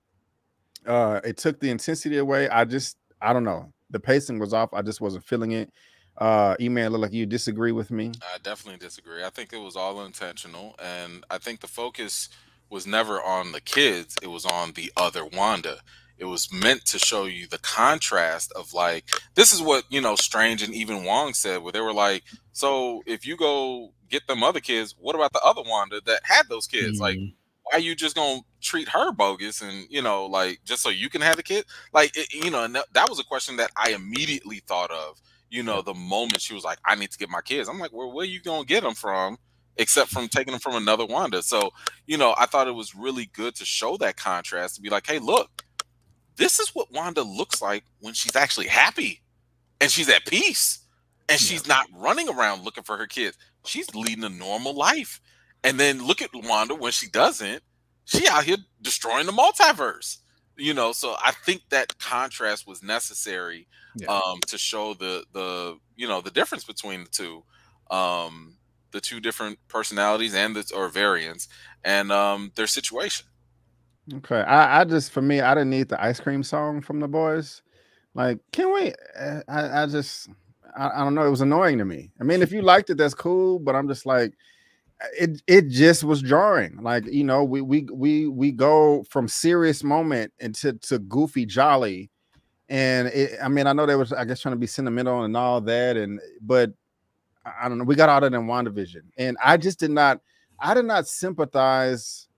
It took the intensity away. I don't know. The pacing was off. I just wasn't feeling it. Eman, look like you disagree with me. I definitely disagree. I think it was all intentional, and I think the focus was never on the kids. It was on the other Wanda. It was meant to show you the contrast of like, this is what, you know, Strange and even Wong said, where they were like, so if you go get them other kids, what about the other Wanda that had those kids? Like, why are you just gonna treat her bogus and, you know, like, just so you can have the kid? Like, you know, and that was a question that I immediately thought of, you know, the moment she was like, I need to get my kids. I'm like, well, where are you gonna get them from except from taking them from another Wanda? So, you know, I thought it was really good to show that contrast, to be like, hey, look, this is what Wanda looks like when she's actually happy and she's at peace and she's not running around looking for her kids. She's leading a normal life. And then look at Wanda when she doesn't. She out here destroying the multiverse. You know, so I think that contrast was necessary to show the you know, the difference between the two different personalities and or variants and their situation. Okay, I just, for me, I didn't need the ice cream song from the boys. Like, can we? I don't know. It was annoying to me. I mean, if you liked it, that's cool. But I'm just like, it just was jarring. Like, you know, we go from serious moment into goofy jolly, and I mean, I know they was, I guess, trying to be sentimental and all that, but I don't know. We got out of it in WandaVision, and I did not sympathize.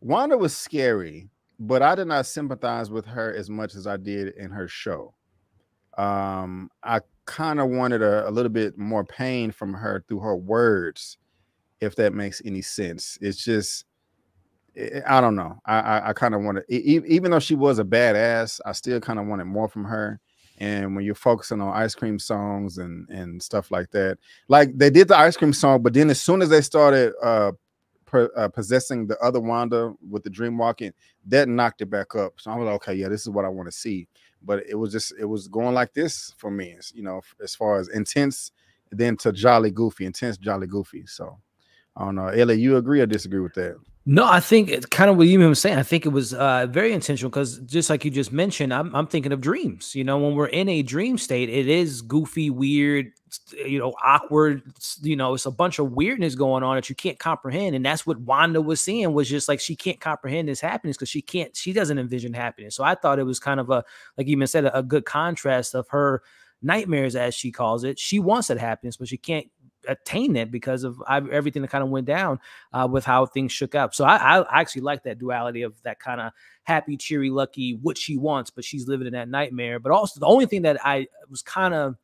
Wanda was scary, but I did not sympathize with her as much as I did in her show. I kind of wanted a little bit more pain from her through her words, if that makes any sense. It's just, I don't know. I kind of wanted, even though she was a badass, I still kind of wanted more from her. And when you're focusing on ice cream songs and stuff like that, like they did the ice cream song, but then as soon as they started possessing the other Wanda with the dream walking, that knocked it back up. So I was like, okay, yeah, this is what I want to see. But it was going like this for me, you know, as far as intense, then to jolly goofy, intense, jolly goofy. So I don't know. Elliot, you agree or disagree with that? No, I think it's kind of what you were saying. I think it was very intentional because just like you just mentioned, I'm thinking of dreams. You know, when we're in a dream state, it is goofy, weird, you know, awkward. You know, it's a bunch of weirdness going on that you can't comprehend. And that's what Wanda was seeing, was just like she can't comprehend this happiness because she doesn't envision happiness. So I thought it was kind of like you said, a good contrast of her nightmares, as she calls it. She wants that happiness, but she can't attain it because of everything that kind of went down with how things shook up. So I actually like that duality of that kind of happy, cheery, lucky, what she wants, but she's living in that nightmare. But also the only thing that I was kind of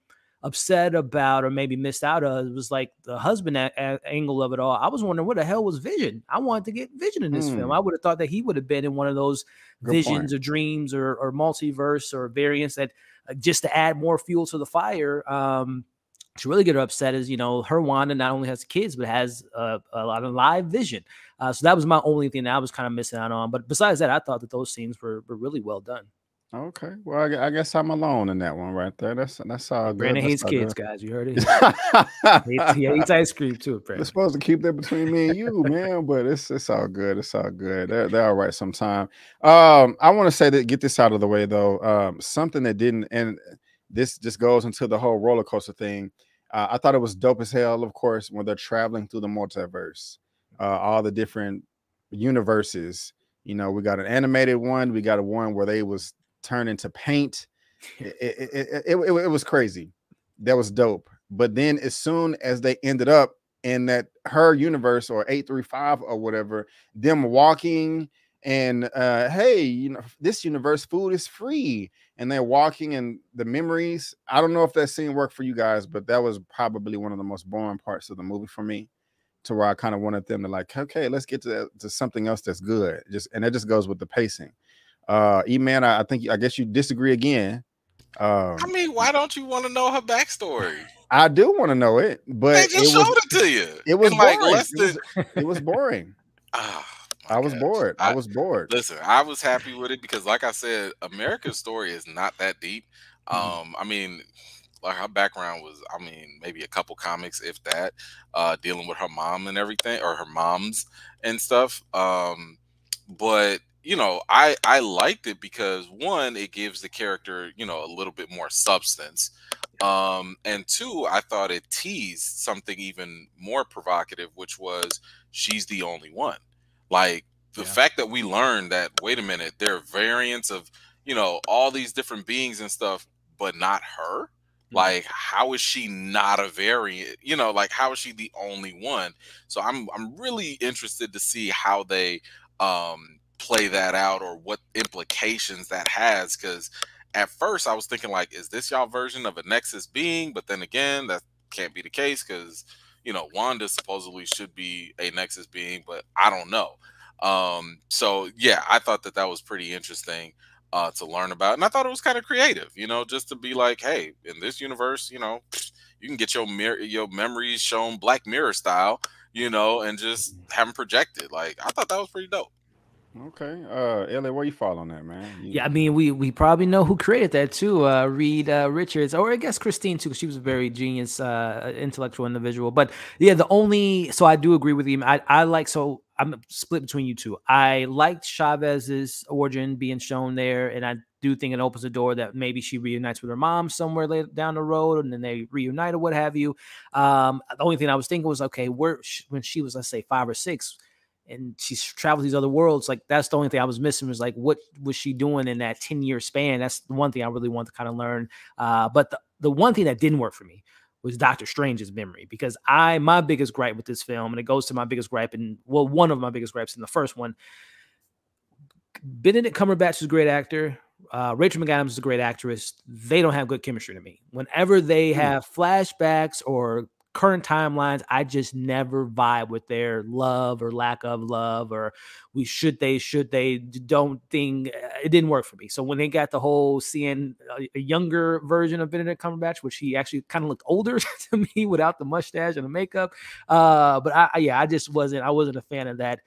upset about or maybe missed out of was like the husband angle of it all. I was wondering what the hell was Vision. I wanted to get Vision in this film. I would have thought that he would have been in one of those visions or dreams or multiverse or variants that just to add more fuel to the fire. To really get her upset is, you know, her Wanda not only has kids, but has a lot of live Vision. So that was my only thing that I was kind of missing out on. But besides that, I thought that those scenes were really well done. Okay, well, I guess I'm alone in that one right there. That's all good. Brandon hates kids, guys. You heard it. He hates ice cream too. Brandon. We're supposed to keep that between me and you, man. But it's all good. It's all good. They're all right sometime. I want to say that, get this out of the way though. Something that didn't, and this just goes into the whole roller coaster thing. I thought it was dope as hell, of course, when they're traveling through the multiverse, all the different universes. You know, we got an animated one. We got a one where they was turned into paint. It was crazy. That was dope. But then as soon as they ended up in that her universe or 835 or whatever, them walking and hey, you know, this universe food is free, and they're walking in the memories. I don't know if that scene worked for you guys, but that was probably one of the most boring parts of the movie for me, to where I kind of wanted them to like, okay, let's get to something else that's good. And that just goes with the pacing. Eman, I guess you disagree again. I mean, why don't you want to know her backstory? I do want to know it, but they just showed it to you. It was boring. It was boring. I was bored. I was bored. Listen, I was happy with it because, like I said, America's story is not that deep. I mean, like her background was, I mean, maybe a couple comics, if that, dealing with her mom and everything, or her moms and stuff. But you know, I liked it because one, it gives the character, you know, a little bit more substance. And two, I thought it teased something even more provocative, which was she's the only one. Like the fact that we learned that, wait a minute, there are variants of, you know, all these different beings and stuff, but not her. Like, how is she not a variant? You know, like, how is she the only one? So I'm really interested to see how they play that out, or what implications that has, because at first I was thinking, like, is this y'all version of a Nexus being? But then again, that can't be the case, because, you know, Wanda supposedly should be a Nexus being, but I don't know. So yeah, I thought that was pretty interesting to learn about, and I thought it was kind of creative, you know, just to be like, hey, in this universe, you know, you can get your memories shown Black Mirror style, you know, and just have them projected. Like, I thought that was pretty dope. Okay, Elliot, where you fall on that, man? Yeah, I mean, we probably know who created that too. Reed Richards, or I guess Christine too, because she was a very genius, intellectual individual. But yeah, so I do agree with you. So I'm split between you two. I liked Chavez's origin being shown there, and I do think it opens the door that maybe she reunites with her mom somewhere later down the road, and then they reunite or what have you. The only thing I was thinking was, okay, when she was, let's say, 5 or 6. And she's traveled these other worlds. Like, that's the only thing I was missing, was like, what was she doing in that 10-year span? That's the one thing I really want to kind of learn. But the one thing that didn't work for me was Doctor Strange's memory, because my biggest gripe with this film, and it goes to my biggest gripe, and well, one of my biggest gripes in the first one, Benedict Cumberbatch is a great actor. Rachel McAdams is a great actress. They don't have good chemistry to me. Whenever they have flashbacks or current timelines, I just never vibe with their love or lack of love, or should they don't think. It didn't work for me. So when they got the whole seeing a younger version of Benedict Cumberbatch, which he actually kind of looked older to me without the mustache and the makeup, but I just wasn't a fan of that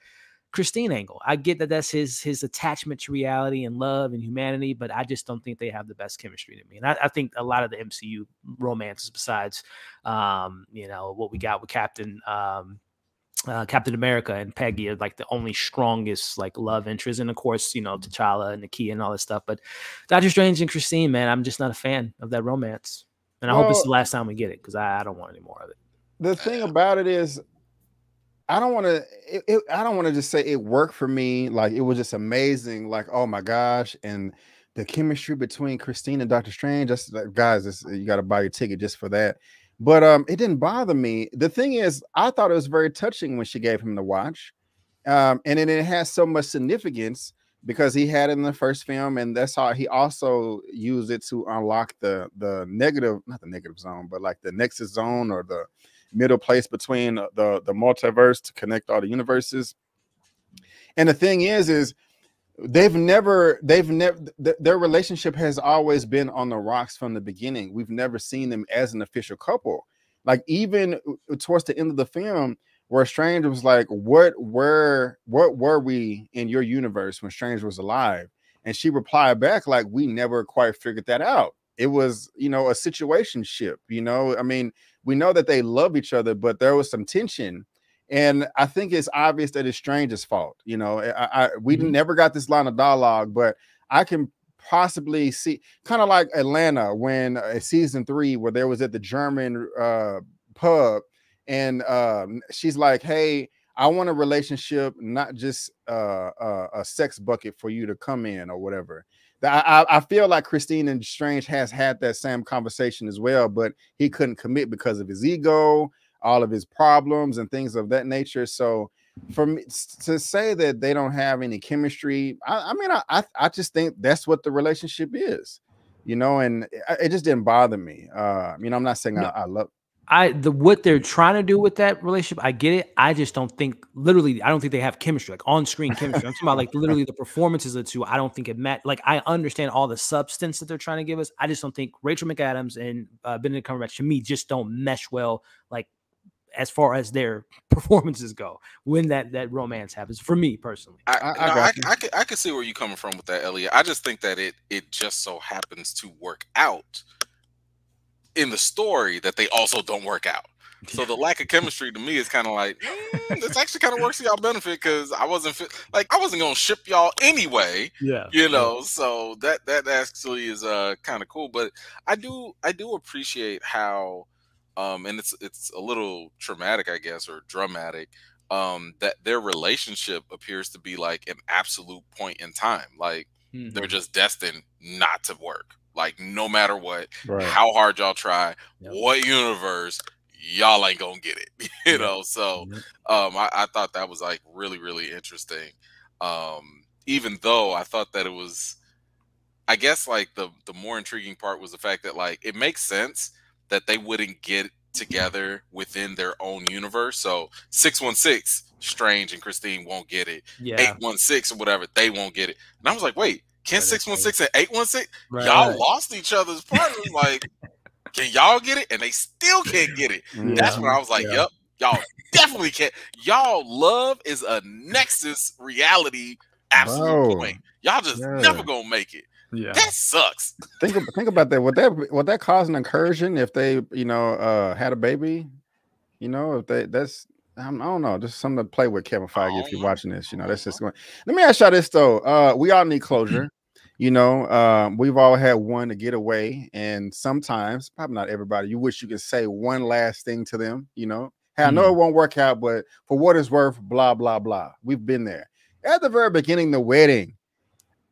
Christine angle. I get that that's his attachment to reality and love and humanity, but I just don't think they have the best chemistry to me. And I think a lot of the MCU romances, besides you know, what we got with Captain America and Peggy, are like the only strongest like love interest, and of course, you know, T'Challa and Nakia and all that stuff. But Doctor Strange and Christine, man, I'm just not a fan of that romance, and I hope it's the last time we get it, because I don't want any more of it. The thing about it is, I don't want to just say it worked for me. Like, it was just amazing. Like, oh my gosh. And the chemistry between Christine and Doctor Strange, that's like, guys, you got to buy your ticket just for that. But it didn't bother me. The thing is, I thought it was very touching when she gave him the watch. And then it has so much significance because he had it in the first film, and that's how he also used it to unlock the negative, not the negative zone, but like the Nexus zone, or the middle place between the multiverse to connect all the universes. And the thing is their relationship has always been on the rocks from the beginning. We've never seen them as an official couple. Like, even towards the end of the film, where Strange was like, what were we in your universe when Strange was alive? And she replied back like, we never quite figured that out. It was, you know, a situationship, you know. I mean, we know that they love each other, but there was some tension. And I think it's obvious that it's Strange's fault. You know, we never got this line of dialogue, but I can possibly see, kind of like Atlanta, when season 3, where there was at the German pub, and she's like, hey, I want a relationship, not just a sex bucket for you to come in or whatever. I feel like Christine and Strange has had that same conversation as well, but he couldn't commit because of his ego, all of his problems and things of that nature. So for me to say that they don't have any chemistry, I just think that's what the relationship is, you know, and it just didn't bother me. You know, I'm not saying I love what they're trying to do with that relationship, I get it. I just don't think, literally, I don't think they have chemistry, like on-screen chemistry. I'm talking about like literally the performances of the two. I don't think it met. Like, I understand all the substance that they're trying to give us. I just don't think Rachel McAdams and Benedict Cumberbatch, to me, just don't mesh well, like, as far as their performances go, when that romance happens. For me personally, I can see where you're coming from with that, Elliot. I just think that it just so happens to work out in the story that they also don't work out. So the lack of chemistry to me is kind of like, this actually kind of works to y'all benefit, because I wasn't gonna ship y'all anyway. Yeah, you know. So that actually is kind of cool. But I do appreciate how, and it's a little traumatic, I guess, or dramatic, that their relationship appears to be like an absolute point in time. Like they're just destined not to work. Like no matter what, how hard y'all try, what universe, y'all ain't gonna get it. you know. So I thought that was like really, really interesting. Even though I thought that it was, I guess like the more intriguing part was the fact that like it makes sense that they wouldn't get together within their own universe. So 616, Strange and Christine won't get it. 816 or whatever, they won't get it. And I was like, wait, can 616 and 816 y'all lost each other's partners? Like, can y'all get it? And they still can't get it. That's when I was like, yep, y'all definitely can't. Y'all love is a Nexus reality absolute point. Y'all just never gonna make it. That sucks. Think about that. Would that cause an incursion if they, had a baby? You know, if that's I don't know, just something to play with, Kevin Feige. If you're watching this, that's just going. Let me ask y'all this though. We all need closure. We've all had one to get away, and sometimes, probably not everybody, you wish you could say one last thing to them. Hey, I know it won't work out, but for what it's worth, blah blah blah. We've been there. At the very beginning, the wedding.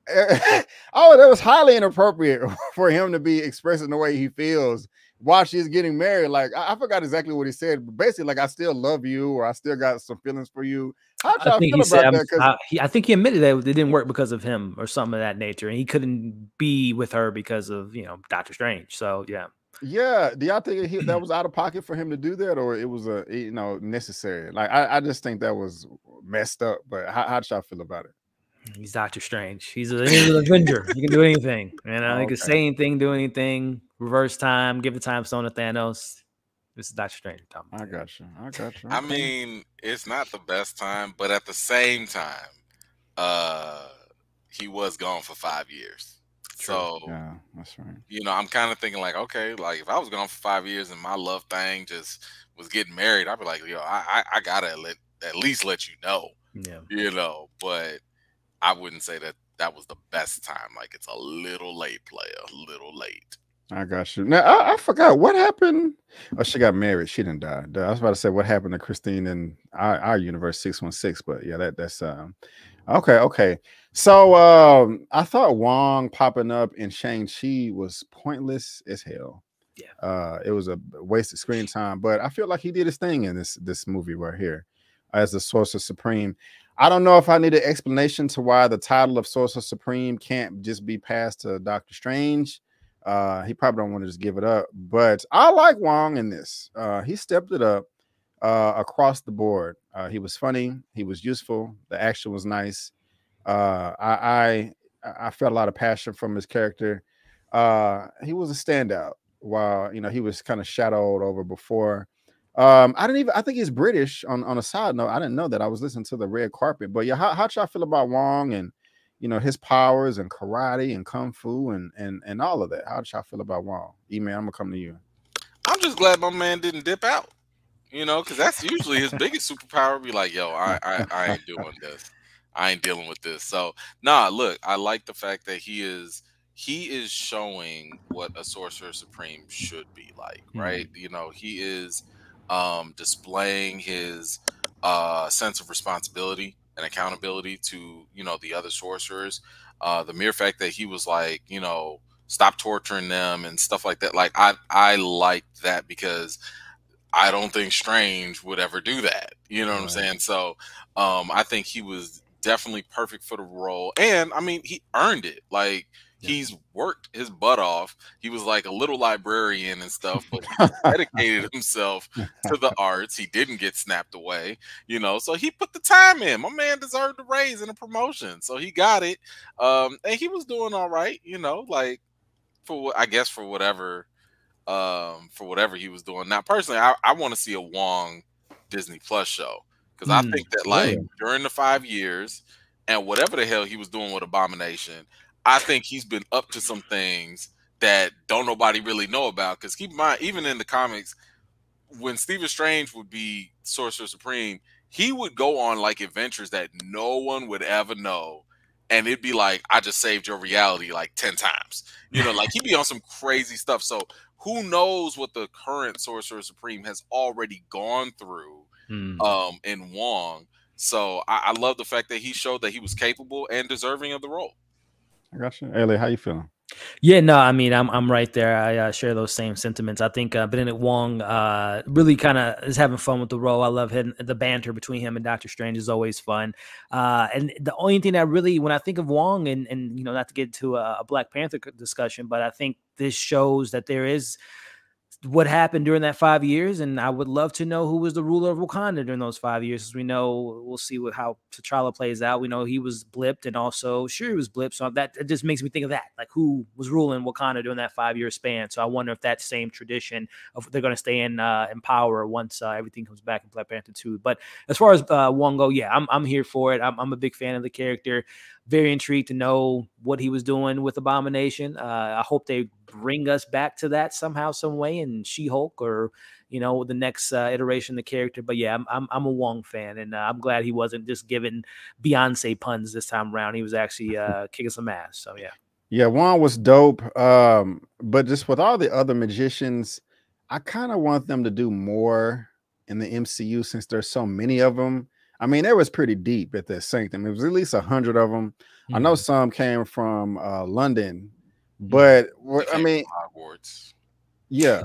That was highly inappropriate for him to be expressing the way he feels while she's getting married. Like I forgot exactly what he said, but basically, like, I still love you, or I still got some feelings for you. How do you feel about that? I think he admitted that it didn't work because of him or something of that nature, and he couldn't be with her because of Doctor Strange. So yeah. Do y'all think that was out of pocket for him to do that, or it was necessary? Like I just think that was messed up. But how did y'all feel about it? He's Doctor Strange. He's an Avenger. He can do anything. He can say anything, do anything. Reverse time. Give the time stone to Thanos. This is Doctor Strange. I got you. I mean, it's not the best time, but at the same time, he was gone for 5 years. True. So yeah, that's right. I'm kind of thinking like, okay, like if I was gone for 5 years and my love thing just was getting married, I'd be like, I gotta at least let you know. Yeah. But I wouldn't say that was the best time. Like, it's a little late, player, a little late. I got you. Now I forgot what happened. Oh, she got married. She didn't die. I was about to say what happened to Christine in our universe 616, but yeah, that's okay. So I thought Wong popping up in Shang-Chi was pointless as hell. Yeah. It was a wasted screen time, but I feel like he did his thing in this movie right here as the Sorcerer Supreme. I don't know if I need an explanation to why the title of Sorcerer Supreme can't just be passed to Doctor Strange. He probably don't want to just give it up, but I like Wong in this. He stepped it up across the board. He was funny. He was useful. The action was nice. I felt a lot of passion from his character. He was a standout while he was kind of shadowed over before. I think he's British on a side note. I didn't know that. I was listening to the red carpet, but yeah, how y'all feel about Wong and his powers and karate and kung fu and all of that? How did y'all feel about Wong? Eman, I'm gonna come to you. I'm just glad my man didn't dip out, because that's usually his biggest superpower. Be like, yo, I ain't doing this. I ain't dealing with this. So look, I like the fact that he is showing what a Sorcerer Supreme should be like, right? He is displaying his sense of responsibility and accountability to the other sorcerers. The mere fact that he was like, stop torturing them and stuff like that, like I like that, because I don't think Strange would ever do that. You know what I'm saying? So I think he was definitely perfect for the role, and I mean, he earned it. Like, he's worked his butt off. He was like a little librarian and stuff, but he dedicated himself to the arts. He didn't get snapped away, so he put the time in. My man deserved a raise and a promotion, so he got it. And he was doing all right, like for whatever he was doing. Now, personally, I want to see a Wong Disney Plus show, because I think that like during the 5 years and whatever the hell he was doing with Abomination, I think he's been up to some things that don't nobody really know about. Because keep in mind, even in the comics, when Stephen Strange would be Sorcerer Supreme, he would go on like adventures that no one would ever know. And it'd be like, I just saved your reality like 10 times. You know, like he'd be on some crazy stuff. So who knows what the current Sorcerer Supreme has already gone through in Wong. So I love the fact that he showed that he was capable and deserving of the role. I got you. Elliot, how you feeling? Yeah, no, I mean, I'm right there. I share those same sentiments. I think Benedict Wong really kind of is having fun with the role. I love him. The banter between him and Doctor Strange is always fun. And the only thing that really, when I think of Wong, and you know, not to get to a Black Panther discussion, but I think this shows that there is what happened during that 5 years, and I would love to know who was the ruler of Wakanda during those 5 years. As we know, we'll see how T'Challa plays out. We know he was blipped, and also Shuri was blipped. So that it just makes me think of that, like who was ruling Wakanda during that 5 year span. So I wonder if that same tradition of they're going to stay in power once everything comes back in Black Panther 2. But as far as Wong go, yeah, I'm here for it. I'm a big fan of the character. Very intrigued to know what he was doing with Abomination. I hope they bring us back to that somehow, some way, in She-Hulk or, you know, the next iteration of the character. But yeah, I'm a Wong fan, and I'm glad he wasn't just giving Beyonce puns this time around. He was actually kicking some ass. So yeah. Yeah, Wong was dope. But just with all the other magicians, I kind of want them to do more in the MCU since there's so many of them. I mean, it was pretty deep at the Sanctum. It was at least 100 of them. I know some came from London, but I mean, Hogwarts. Yeah.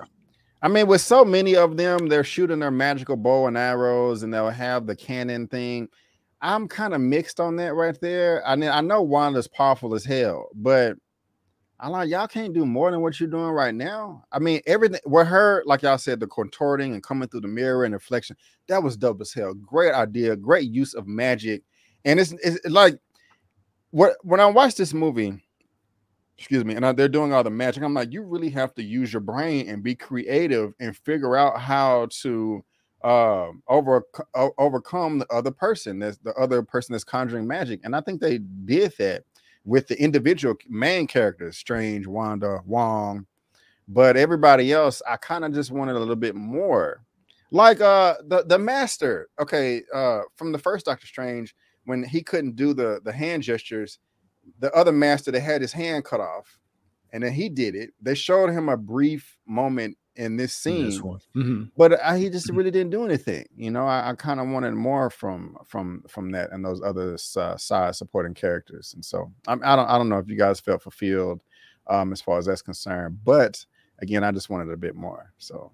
I mean, with so many of them, they're shooting their magical bow and arrows, and they'll have the cannon thing. I'm kind of mixed on that right there. I mean, I know Wanda's powerful as hell, but I'm like, y'all can't do more than what you're doing right now. I mean, everything with her, like y'all said, the contorting and coming through the mirror and reflection, that was dope as hell. Great idea, great use of magic. And it's like when I watch this movie, excuse me, and they're doing all the magic, I'm like, you really have to use your brain and be creative and figure out how to overcome the other person. That's the other person that's conjuring magic. And I think they did that with the individual main characters, Strange, Wanda, Wong, but everybody else, I kind of just wanted a little bit more. Like the Master, okay, from the first Doctor Strange, when he couldn't do the hand gestures, the other Master, they had his hand cut off, and then he did it. They showed him a brief moment in this scene, but he just really didn't do anything. You know, I kind of wanted more from that and those other side supporting characters. And so I don't know if you guys felt fulfilled as far as that's concerned, but again, I just wanted a bit more. So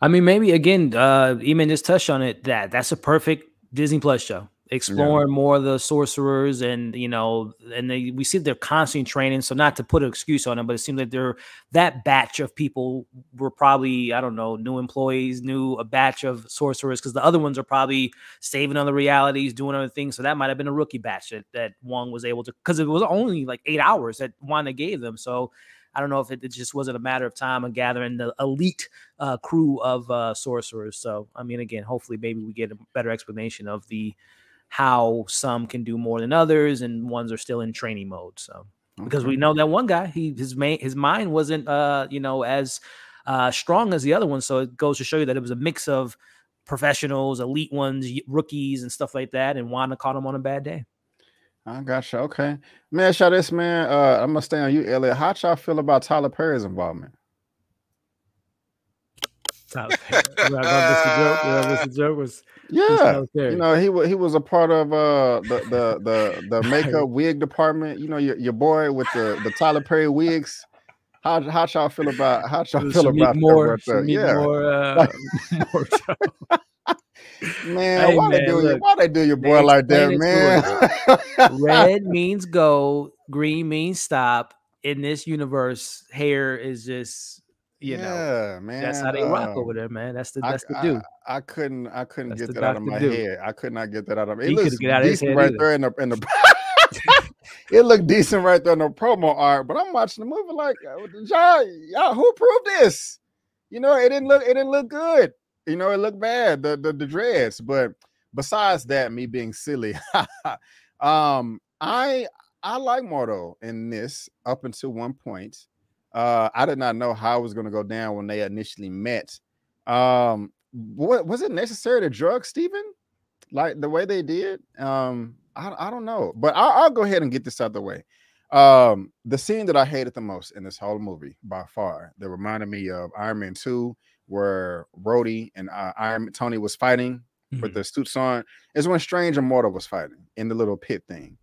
I mean, maybe again, Eman just touched on it. That's a perfect Disney Plus show. Exploring more of the sorcerers, and you know, and we see they're constantly training. So not to put an excuse on them, but it seems like that batch of people were probably, I don't know, new employees, a batch of sorcerers, because the other ones are probably saving other realities, doing other things. So that might have been a rookie batch that Wong was able to, because it was only like 8 hours that Wanda gave them. So I don't know if it just wasn't a matter of time of gathering the elite crew of sorcerers. So I mean, again, hopefully maybe we get a better explanation of how some can do more than others, and ones are still in training mode. So because we know that one guy, his mind wasn't you know, as strong as the other one. So it goes to show you that it was a mix of professionals, elite ones, rookies, and stuff like that. And Wanda caught him on a bad day. I gotcha. Okay, man. Shout this, man. I'm gonna stay on you, Elliot. How y'all feel about Tyler Perry's involvement? Tyler Perry. This joke was. Yeah, you know, he was a part of the makeup wig department. You know, your boy with the Tyler Perry wigs. How y'all feel about more? Man, hey, why they do your boy like that, man? Red means go, green means stop. In this universe, hair is just, you know, man, that's how they rock over there, man. That's the dude. I couldn't get that out of my head. I could not get that out of me. It looks decent right there in the it looked decent right there in the promo art, but I'm watching the movie like, y'all who approved this? You know, it didn't look good. You know, it looked bad, the I I like Mordo in this up until one point. I did not know how it was going to go down when they initially met. What was it necessary to drug Steven like the way they did? I don't know, but I'll go ahead and get this out of the way. The scene that I hated the most in this whole movie by far, that reminded me of Iron Man 2, where Rhodey and Tony was fighting with the suits on, is when Strange and Mordo was fighting in the little pit thing.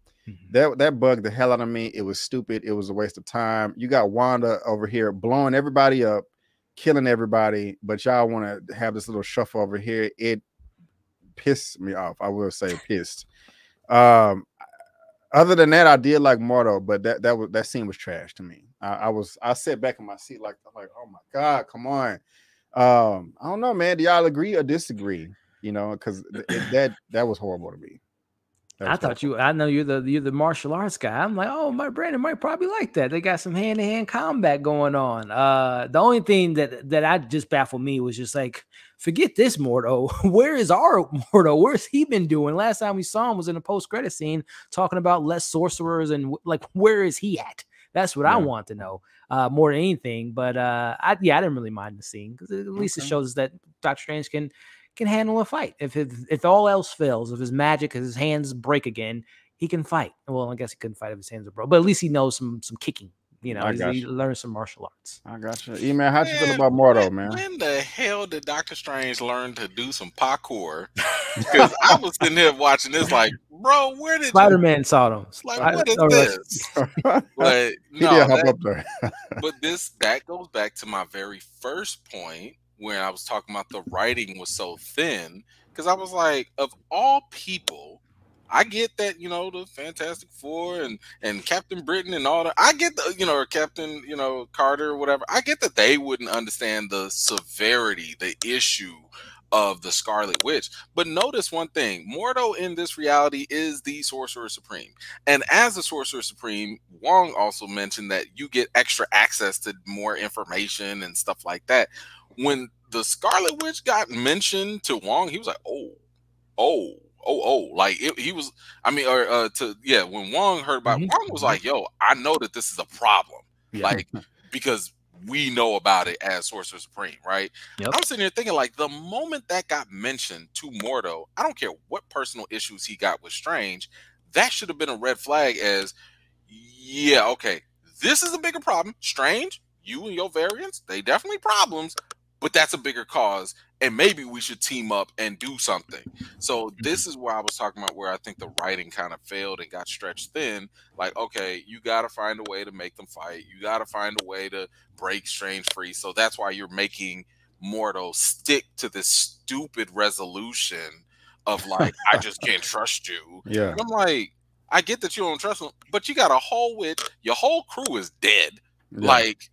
That bugged the hell out of me. It was stupid. It was a waste of time. You got Wanda over here blowing everybody up, killing everybody, but y'all want to have this little shuffle over here. It pissed me off. I will say pissed. Other than that, I did like Mordo, but that scene was trash to me. I sat back in my seat like, oh my God, come on. I don't know, man. Do y'all agree or disagree? You know, because that was horrible to me. I know you're the martial arts guy. I'm like, oh, my Brandon might probably like that. They got some hand-to-hand combat going on. The only thing that I just baffled me was just like, forget this Mordo. Where is our Mordo? Where's he been doing? Last time we saw him was in a post-credit scene talking about less sorcerers and like, where is he at? That's what I want to know more than anything. But I didn't really mind the scene because at least it shows us that Doctor Strange can handle a fight. If all else fails, if his magic, if his hands break again, he can fight. Well, I guess he couldn't fight if his hands are broke, but at least he knows some kicking. You know, he learned some martial arts. I got you. Eman, how'd you feel about Mordo, man? When the hell did Doctor Strange learn to do some parkour? Because I was sitting here watching this like, bro, where did Spider-Man saw them? Like, what is this? But no, but that goes back to my very first point when I was talking about the writing was so thin, because I was like, of all people, I get that, you know, the Fantastic Four and Captain Britain and all that. I get the, you know, or Captain, you know, Carter or whatever. I get that they wouldn't understand the severity, the issue of the Scarlet Witch. But notice one thing, Mordo in this reality is the Sorcerer Supreme. And as the Sorcerer Supreme, Wong also mentioned that you get extra access to more information and stuff like that. When the Scarlet Witch got mentioned to Wong, he was like, oh, like he was, I mean, when Wong heard about it, Wong was like, yo, I know that this is a problem. Like, because we know about it as Sorcerer Supreme, right? I'm sitting here thinking, like, the moment that got mentioned to Mordo, I don't care what personal issues he got with Strange, that should have been a red flag as, yeah, okay, this is a bigger problem. Strange, you and your variants, they definitely problems, but that's a bigger cause, and maybe we should team up and do something. So this is where I was talking about where I think the writing kind of failed and got stretched thin. Like, okay, you got to find a way to make them fight. You got to find a way to break Strange free. So that's why you're making Mordo stick to this stupid resolution of like, I just can't trust you. Yeah. And I'm like, I get that you don't trust him, but you got a whole witch. Your whole crew is dead. Yeah. Like,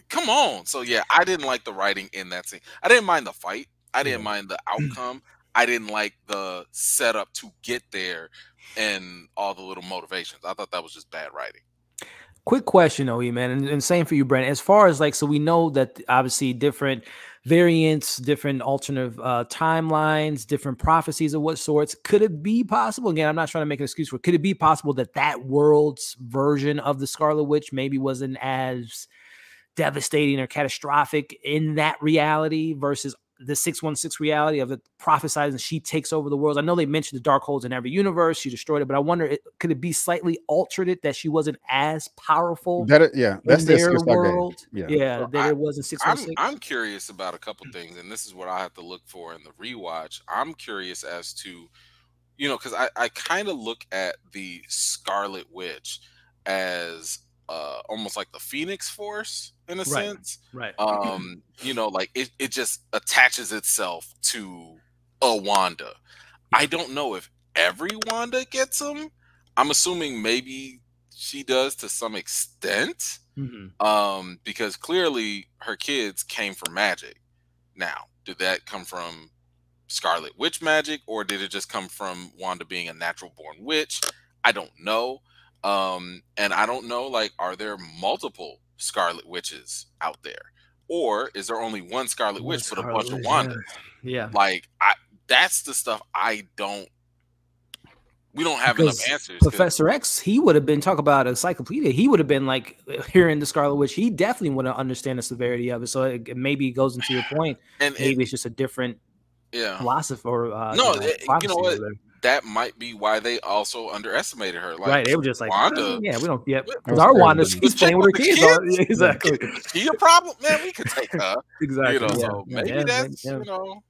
come on. So yeah, I didn't like the writing in that scene. I didn't mind the fight. I didn't mind the outcome. I didn't like the setup to get there and all the little motivations. I thought that was just bad writing. Quick question, Eman, and same for you, Brandon. As far as like, so we know that obviously different variants, different alternate timelines, different prophecies of what sorts. Could it be possible? Again, I'm not trying to make an excuse for it. Could it be possible that that world's version of the Scarlet Witch maybe wasn't as devastating or catastrophic in that reality versus the 616 reality of the prophesizing she takes over the world? I know they mentioned the dark holes in every universe, she destroyed it, but I wonder, could it be slightly altered it that she wasn't as powerful that's in their world? Yeah, that it wasn't 616. I'm curious about a couple things, and this is what I have to look for in the rewatch. I'm curious as to, you know, because I kind of look at the Scarlet Witch as almost like the Phoenix Force in a sense, right? You know, like it just attaches itself to a Wanda. I don't know if every Wanda gets them. I'm assuming maybe she does to some extent, because clearly her kids came from magic. Now, did that come from Scarlet Witch magic, or did it just come from Wanda being a natural born witch? I don't know. And I don't know, like, are there multiple Scarlet Witches out there, or is there only one Scarlet Witch but a bunch of Wandas? Yeah. Like, that's the stuff I don't we don't have enough answers. Professor X, he would have been, talk about encyclopedia. He would have been like hearing the Scarlet Witch. He definitely would have understand the severity of it. So maybe it goes into your point. And maybe it's just a different philosophy or you know what? That might be why they also underestimated her. Like, right, they were just like, Wanda. Yeah, we don't. Yeah, because our Wanda, she's playing with her kids. Exactly. She a problem, man. We could take her. Exactly. You know, so maybe that's you know.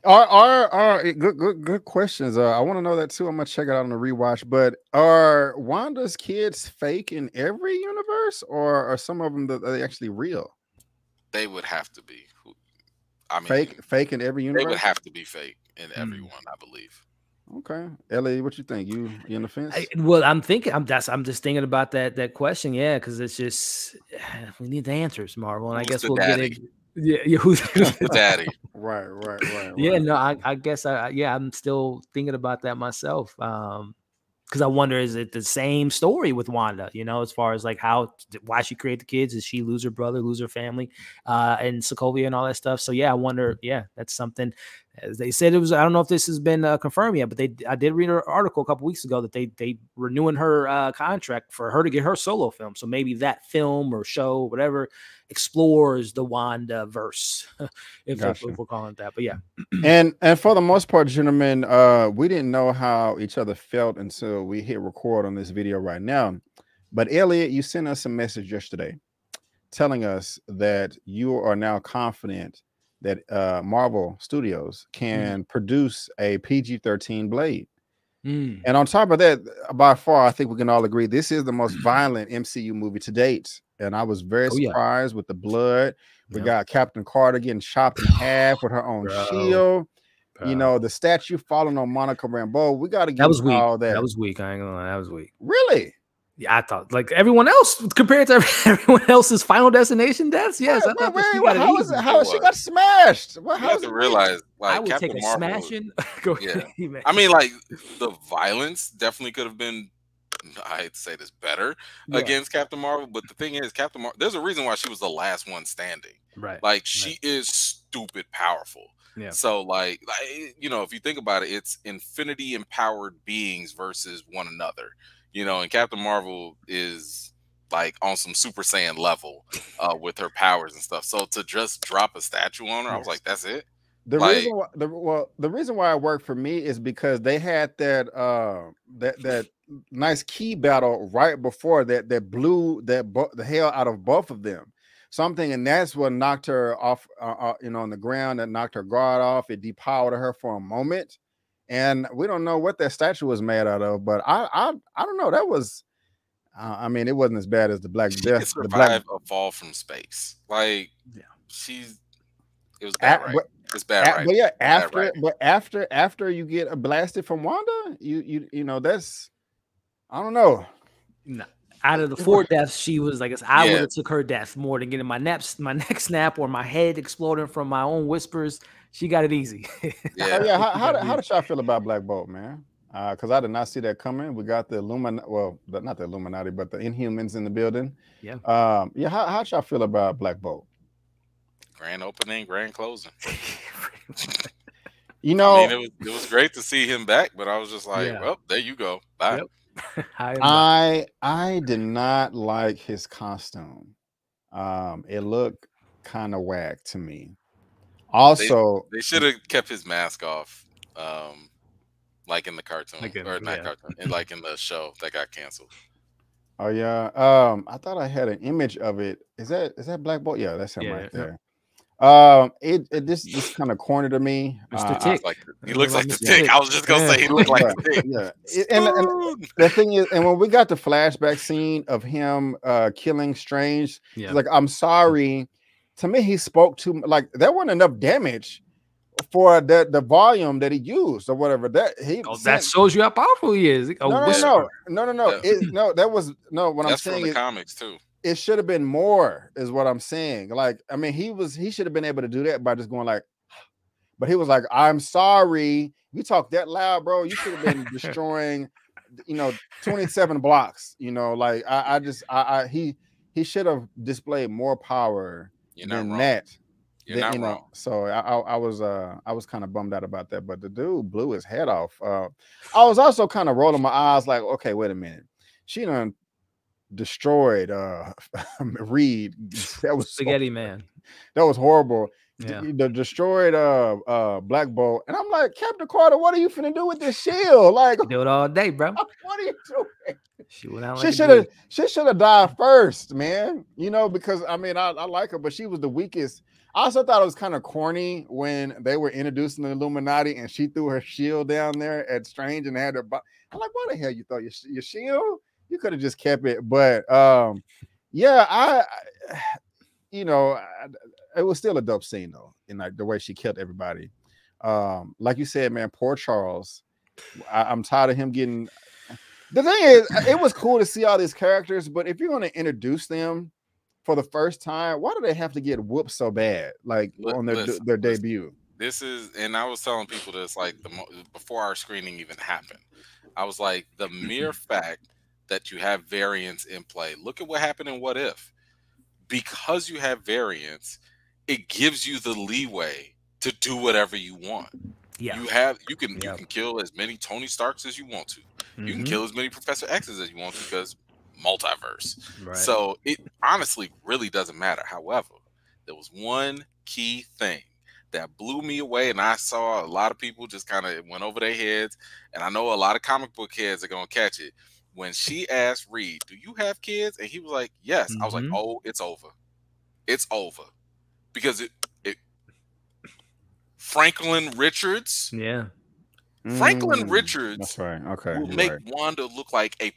Good questions. I want to know that too. I'm gonna check it out on the rewatch. But are Wanda's kids fake in every universe, or are some of them that are actually real? They would have to be. I mean, fake in every universe. They would have to be fake in everyone, I believe. Okay, Ellie, what you think? You in the fence? Well, I'm just thinking about that question. Yeah, because it's just we need the answers, Marvel, and I guess we'll get it. Yeah, who's the daddy? Right. Yeah, no, I guess I'm still thinking about that myself. Because I wonder, is it the same story with Wanda? You know, as far as like why she created the kids? Did she lose her brother, lose her family, and Sokovia and all that stuff? So yeah, I wonder. Yeah, that's something. As they said, it was. I don't know if this has been confirmed yet, but I did read an article a couple weeks ago that they renewing her contract for her to get her solo film. So maybe that film or show, whatever, explores the Wanda verse, if we're calling it that. But yeah, and for the most part, gentlemen, we didn't know how each other felt until we hit record on this video right now. But Elliot, you sent us a message yesterday telling us that you are now confident that Marvel Studios can produce a PG-13 Blade. And on top of that, by far, I think we can all agree this is the most violent MCU movie to date. And I was very surprised with the blood. We got Captain Carter getting chopped in half with her own shield. You know, the statue falling on Monica Rambeau. We got to get all that. That was weak. I ain't gonna lie. That was weak. Really? Yeah, I thought like everyone else compared to everyone else's Final Destination deaths. Yes, I thought how she got smashed? You have to realize, like, I would Captain take a Marvel, smashing. I mean, like, the violence definitely could have been, I hate to say this, better against Captain Marvel. But the thing is, Captain Marvel, there's a reason why she was the last one standing. Right. Like, she is stupid powerful. Yeah. So, like, you know, if you think about it, it's infinity empowered beings versus one another. You know, and Captain Marvel is like on some Super Saiyan level with her powers and stuff. So to just drop a statue on her, I was like, that's it. The reason why it worked for me is because they had that nice key battle right before that blew the hell out of both of them. So I'm thinking that's what knocked her off, you know, on the ground. That knocked her guard off. It depowered her for a moment. And we don't know what that statue was made out of, but I don't know. That was, I mean, it wasn't as bad as the Black Death. Survive a fall from space, like it was bad, right? It's bad, right? But yeah, after you get blasted from Wanda, you know that's, I don't know. No. Out of the 4 deaths, she was like, I would have took her death more than getting my neck snap or my head exploding from my own whispers. She got it easy. How did y'all feel about Black Bolt, man? Because I did not see that coming. We got the Illuminati, well, not the Illuminati, but the Inhumans in the building. Yeah. How y'all feel about Black Bolt? Grand opening, grand closing. You know, I mean, it was great to see him back, but I was just like, well, there you go. Bye. Yep. I did not like his costume. It looked kind of whack to me. Also, they should have kept his mask off, like in the cartoon, cartoon, and like in the show that got canceled. Oh yeah, I thought I had an image of it. Is that Black Bolt? Yeah, that's him right there. This kind of corny to me. Mr. Tik. He looks like the Tik. I was just gonna say he looked like the Tik. Yeah, and the thing is, and when we got the flashback scene of him killing Strange, he's like, "I'm sorry." To me, he spoke to like there wasn't enough damage for the volume that he used or whatever. That shows you how powerful he is. No. That was what I'm saying from the is comics too. It should have been more, is what I'm saying. Like, I mean, he should have been able to do that by just going like, but he was like, "I'm sorry." You talk that loud, bro. You should have been destroying, 27 blocks. Like he should have displayed more power than that. You're not wrong. So I was kind of bummed out about that, but the dude blew his head off. I was also kind of rolling my eyes like, okay, wait a minute. She done destroyed Reed. That was Spaghetti Man. That was horrible. Yeah. The destroyed Black Bolt. And I'm like, Captain Carter, what are you finna do with this shield? Like, do it all day, bro. What are you doing? She went out. She should have died first, man. You know, because I mean, I like her, but she was the weakest. I also thought it was kind of corny when they were introducing the Illuminati and she threw her shield down there at Strange and had her. I'm like, why the hell you throw your shield? You could have just kept it. But yeah, it was still a dope scene though, in like the way she killed everybody. Like you said, man, poor Charles. I'm tired of him getting. The thing is, it was cool to see all these characters, but if you're going to introduce them for the first time, why do they have to get whooped so bad, like on their debut? This is, and I was telling people this like before our screening even happened. I was like, the mere fact that you have variants in play. Look at what happened in What If. Because you have variants, it gives you the leeway to do whatever you want. Yeah, you can kill as many Tony Starks as you want to. You can kill as many Professor X's as you want to because multiverse. Right. So it honestly really doesn't matter. However, there was one key thing that blew me away, and I saw a lot of people just kind of went over their heads, and I know a lot of comic book heads are gonna catch it. When she asked Reed, "Do you have kids?" and he was like, "Yes," I was like, "Oh, it's over. It's over," because it Franklin Richards. Yeah. Franklin Richards. That's right. Okay. Will make Wanda look like a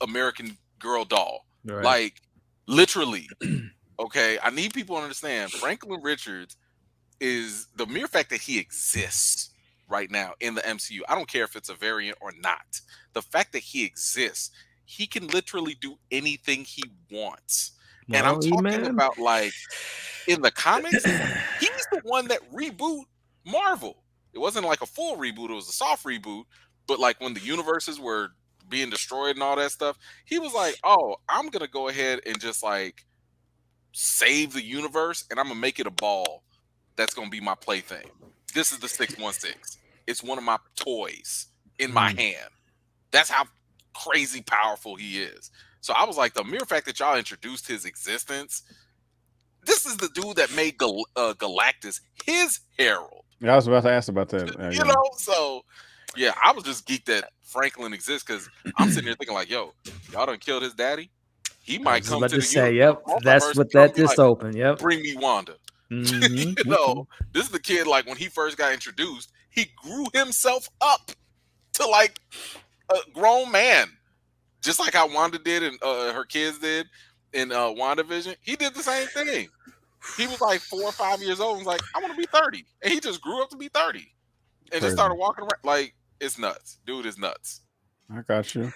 American Girl doll. Right. Like literally. Okay. I need people to understand Franklin Richards is the mere fact that he exists right now in the MCU. I don't care if it's a variant or not. The fact that he exists, he can literally do anything he wants. Well, and I'm talking about like in the comics, he's the one that reboot Marvel. It wasn't like a full reboot, it was a soft reboot. But like when the universes were being destroyed and all that stuff, he was like, oh, I'm gonna go ahead and just like save the universe and I'm gonna make it a ball that's gonna be my plaything. This is the 616. It's one of my toys in my hand. That's how crazy powerful he is. So I was like, the mere fact that y'all introduced his existence, this is the dude that made Galactus his herald. Yeah, I was about to ask about that. You know, so yeah, I was just geeked that Franklin exists because I'm sitting here thinking like, yo, y'all done killed his daddy. He might come to the say, yep, that's what that just opened. Yep, bring me Wanda. You know, this is the kid. Like when he first got introduced, he grew himself up to like a grown man, just like how Wanda did and her kids did in WandaVision. He did the same thing. He was like 4 or 5 years old and was like, I want to be 30. And he just grew up to be 30 and just started walking around. Like, it's nuts. Dude is nuts. I got you.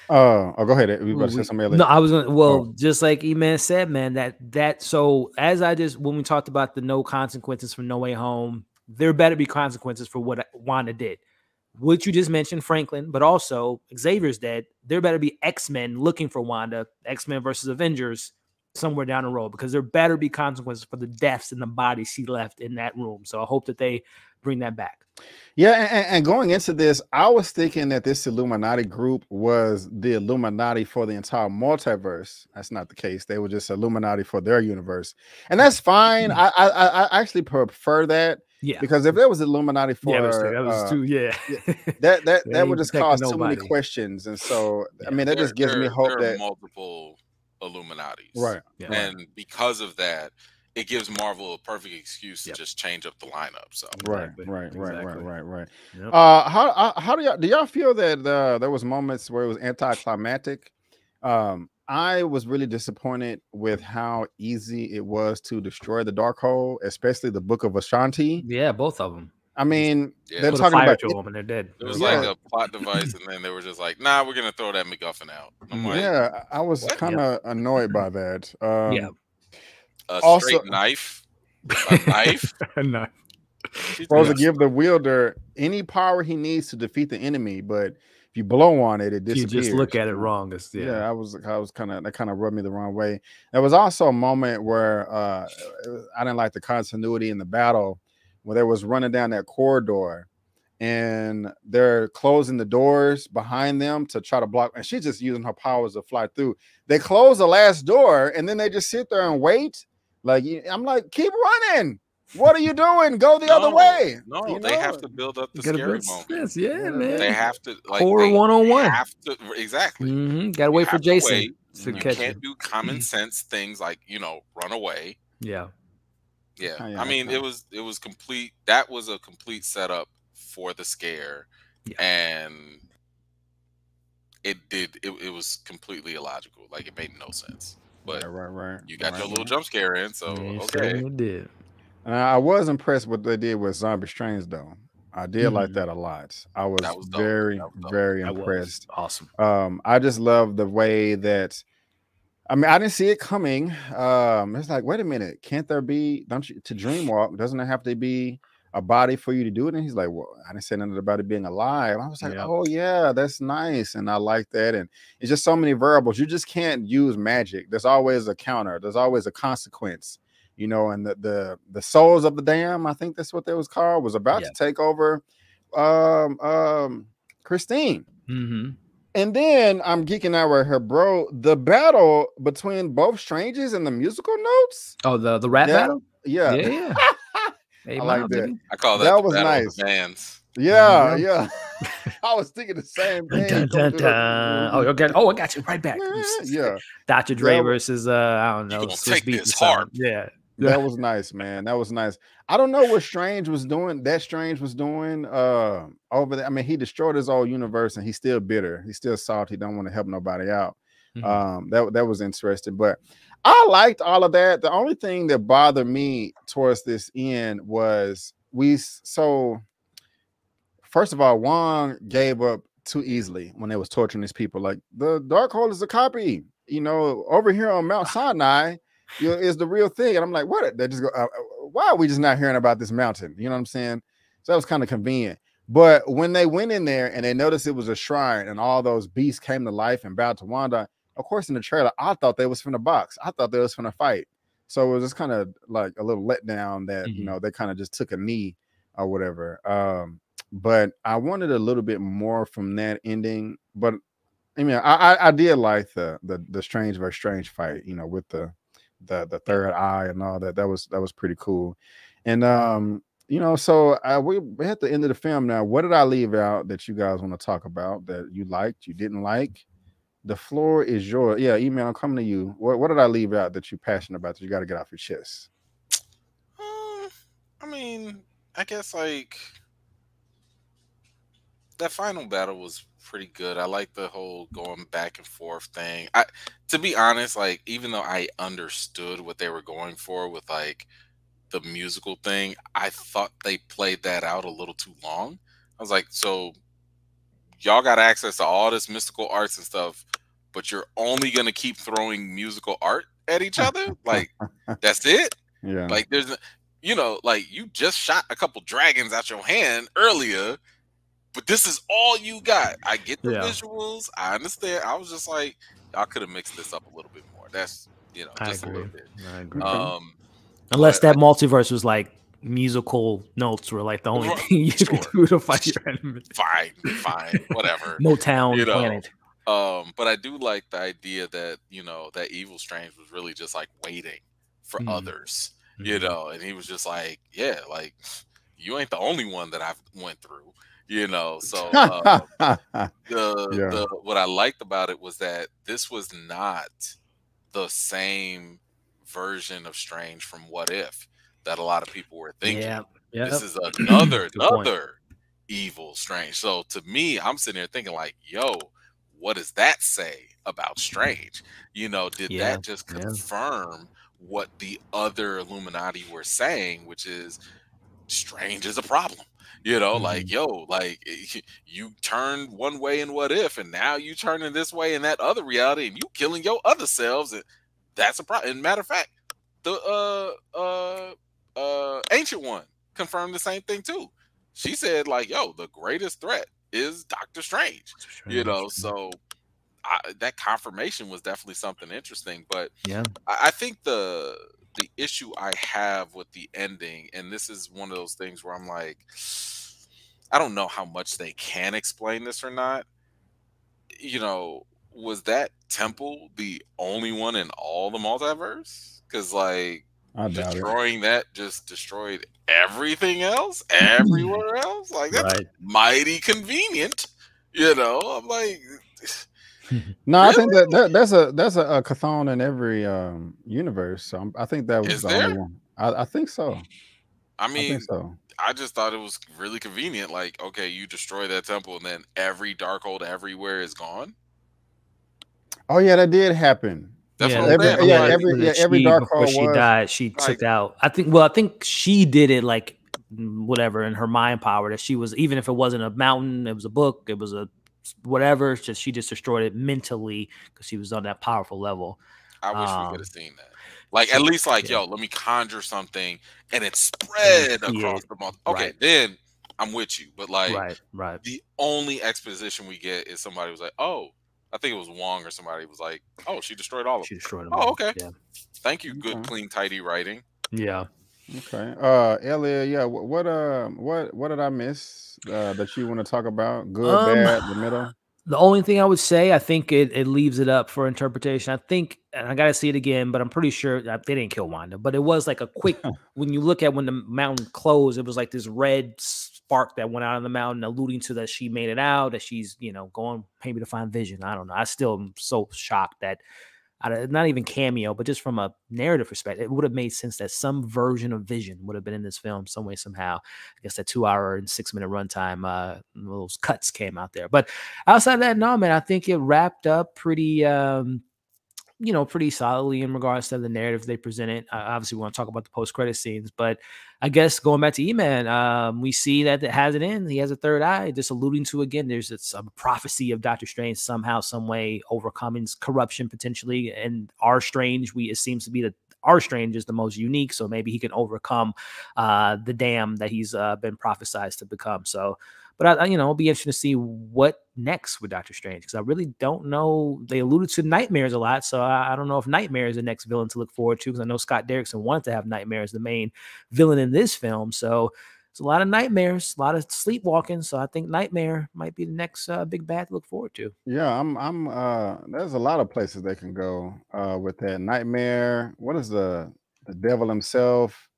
Go ahead. We about to say something else. No, I was gonna just like Eman said, man, that so as when we talked about the no consequences for No Way Home, there better be consequences for what Wanda did. What you just mentioned, Franklin, but also Xavier's dead. There better be X-Men looking for Wanda, X-Men versus Avengers somewhere down the road, because there better be consequences for the deaths and the bodies she left in that room. So I hope that they bring that back. Yeah, and going into this, I was thinking that this Illuminati group was the Illuminati for the entire multiverse. That's not the case. They were just Illuminati for their universe, and that's fine. I actually prefer that. Yeah, because if there was Illuminati for that would just cause too many questions, and so I mean that just gives me hope that multiple Illuminatis, right? Yeah. And because of that, it gives Marvel a perfect excuse to just change up the lineup. So right. Yep. How do y'all feel that there was moments where it was anticlimactic? I was really disappointed with how easy it was to destroy the Darkhold, especially the Book of Ashanti. Yeah, both of them. I mean, they're talking about them and they're dead. It was like a plot device, and then they were just like, "Nah, we're gonna throw that MacGuffin out." I'm like, I was kind of annoyed by that. Straight knife, a knife, a knife. Supposed to give the wielder any power he needs to defeat the enemy, but if you blow on it, it If you disappears. just look at it wrong. Yeah, I was kind of, that kind of rubbed me the wrong way. There was also a moment where I didn't like the continuity in the battle when they was running down that corridor and they're closing the doors behind them to try to block, and she's just using her powers to fly through. They close the last door and then they just sit there and wait. Like, I'm like, keep running. What are you doing? Go the other way. No, you they know? have to build up the scary moments. Yeah, man. They have to, like, horror 101. Exactly. Gotta wait for Jason. You can't do common sense things like, you know, run away. Yeah. I mean, it was complete. That was a complete setup for the scare, and it was completely illogical. Like, it made no sense. But right. You got your little jump scare in, so okay. You did. I was impressed with what they did with Zombie Strange, though. I did like that a lot. I was very impressed. Awesome. I just love the way that, I mean, I didn't see it coming. It's like, wait a minute, can't there be, to dreamwalk, doesn't it have to be a body for you to do it? And he's like, well, I didn't say nothing about it being alive. I was like, oh yeah, that's nice. And I like that. And it's just so many variables. You just can't use magic. There's always a counter. There's always a consequence, you know. And the souls of the damned, I think that's what that was called, was about to take over Christine. And then I'm geeking out with her, bro. The battle between both strangers and the musical notes. Oh, the rap battle? Yeah. Hey, I like that. I call that that the was battle nice. of the bands. Yeah. I was thinking the same thing. Oh, okay. Oh, I got you right back. Yeah. Dr. Dre versus I don't know. You gonna take this hard. Yeah. That was nice, man. That was nice. I don't know what Strange was doing. Strange was doing over there. I mean, he destroyed his old universe and he's still bitter. He's still salty. He don't want to help nobody out. That was interesting. But I liked all of that. The only thing that bothered me towards this end was first of all, Wong gave up too easily when they was torturing these people. Like, the Darkhold is a copy, you know, over here on Mount Sinai is the real thing. And I'm like, what? They just go, why are we just not hearing about this mountain? You know what I'm saying? So that was kind of convenient. But when they went in there and they noticed it was a shrine and all those beasts came to life and bowed to Wanda, of course, in the trailer, I thought they was from the box. I thought they was from the fight. So it was just kind of like a little letdown that, you know, they kind of just took a knee or whatever. But I wanted a little bit more from that ending. But I mean, I did like the Strange versus Strange fight, you know, with the third eye and all that. That was pretty cool. And you know, so we're at the end of the film now. What did I leave out that you guys want to talk about that you liked, you didn't like? The floor is yours. Yeah, Eman, I'm coming to you. What did I leave out that you're passionate about that you got to get off your chest? I mean, I guess like that final battle was pretty good. I like the whole going back and forth thing. To be honest, like, even though I understood what they were going for with like the musical thing, I thought they played that out a little too long. I was like, so y'all got access to all this mystical arts and stuff, but you're only gonna keep throwing musical art at each other? Like, that's it? Yeah. Like, there's, you know, like, you just shot a couple dragons out your hand earlier, but this is all you got. I get the visuals. I understand. I was just like, y'all could have mixed this up a little bit more. That's, you know, just a little bit. I agree. Unless that multiverse was like musical notes were like the only thing you could do to fight your enemy. Fine, whatever. Motown, you know, Planet. But I do like the idea that, you know, that Evil Strange was really just like waiting for others, you know, and he was just like, yeah, like, you ain't the only one that I've went through, you know. So what I liked about it was that this was not the same version of Strange from What If that a lot of people were thinking. This is another Evil Strange. So to me, I'm sitting here thinking like, yo, what does that say about Strange? You know, did that just confirm what the other Illuminati were saying, which is Strange is a problem? You know, like, yo, like, you turned one way in What If, and now you turning this way in that other reality, and you killing your other selves, and that's a problem. And matter of fact, the Ancient One confirmed the same thing too. She said, like, yo, the greatest threat is Doctor Strange. You know, so that confirmation was definitely something interesting. But yeah, I think the issue I have with the ending, and this is one of those things where I'm like, I don't know how much they can explain this or not. You know, was that temple the only one in all the multiverse? Because like I doubt it. destroying that just destroyed everything else, everywhere else. Like that's mighty convenient. You know, I'm like, no, really? I think that's a Chthon in every universe. So I think that was Is the there? only one. I think so. I mean, I think so. I just thought it was really convenient. Like, okay, you destroy that temple, and then every Darkhold everywhere is gone. Oh yeah, that did happen. That's yeah, what I'm saying. Every Darkhold before she died, she took out. I think she did it like whatever in her mind power that she was, even if it wasn't a mountain, it was a book, it was a whatever. She just destroyed it mentally because she was on that powerful level. I wish we could have seen that. Like at least like, yo, let me conjure something and it spread across the month. Okay, then I'm with you. But like the only exposition we get is somebody was like, oh, I think it was Wong or somebody was like, oh, she destroyed all of them. She destroyed them. Oh, okay. Yeah. Thank you. Good, clean, tidy writing. Yeah. Okay. Elia, yeah, what did I miss that you want to talk about? Good, bad, the middle? The only thing I would say, I think it leaves it up for interpretation. I think, and I got to see it again, but I'm pretty sure that they didn't kill Wanda. But it was like a quick, when you look at when the mountain closed, it was like this red spark that went out of the mountain, alluding to that she made it out, that she's, you know, going maybe to find Vision. I don't know. I still am so shocked that, not even cameo, but just from a narrative perspective, it would have made sense that some version of Vision would have been in this film some way, somehow. I guess that 2 hour and 6 minute runtime, those cuts came out there. But outside of that, no, man, I think it wrapped up pretty, you know, pretty solidly in regards to the narrative they presented. Obviously, we want to talk about the post-credit scenes, but I guess going back to Eman, we see that it has it in. He has a third eye, just alluding to, again, there's a prophecy of Doctor Strange somehow, some way overcoming corruption potentially. And our Strange, it seems to be that our Strange is the most unique, so maybe he can overcome the dam that he's been prophesized to become. So, but you know, it'll be interesting to see what next with Doctor Strange, because I really don't know. They alluded to nightmares a lot, so I don't know if Nightmare is the next villain to look forward to, because I know Scott Derrickson wanted to have Nightmare as the main villain in this film. So it's a lot of nightmares, a lot of sleepwalking. So I think Nightmare might be the next big bad to look forward to. Yeah, there's a lot of places they can go with that. Nightmare. What is the devil himself?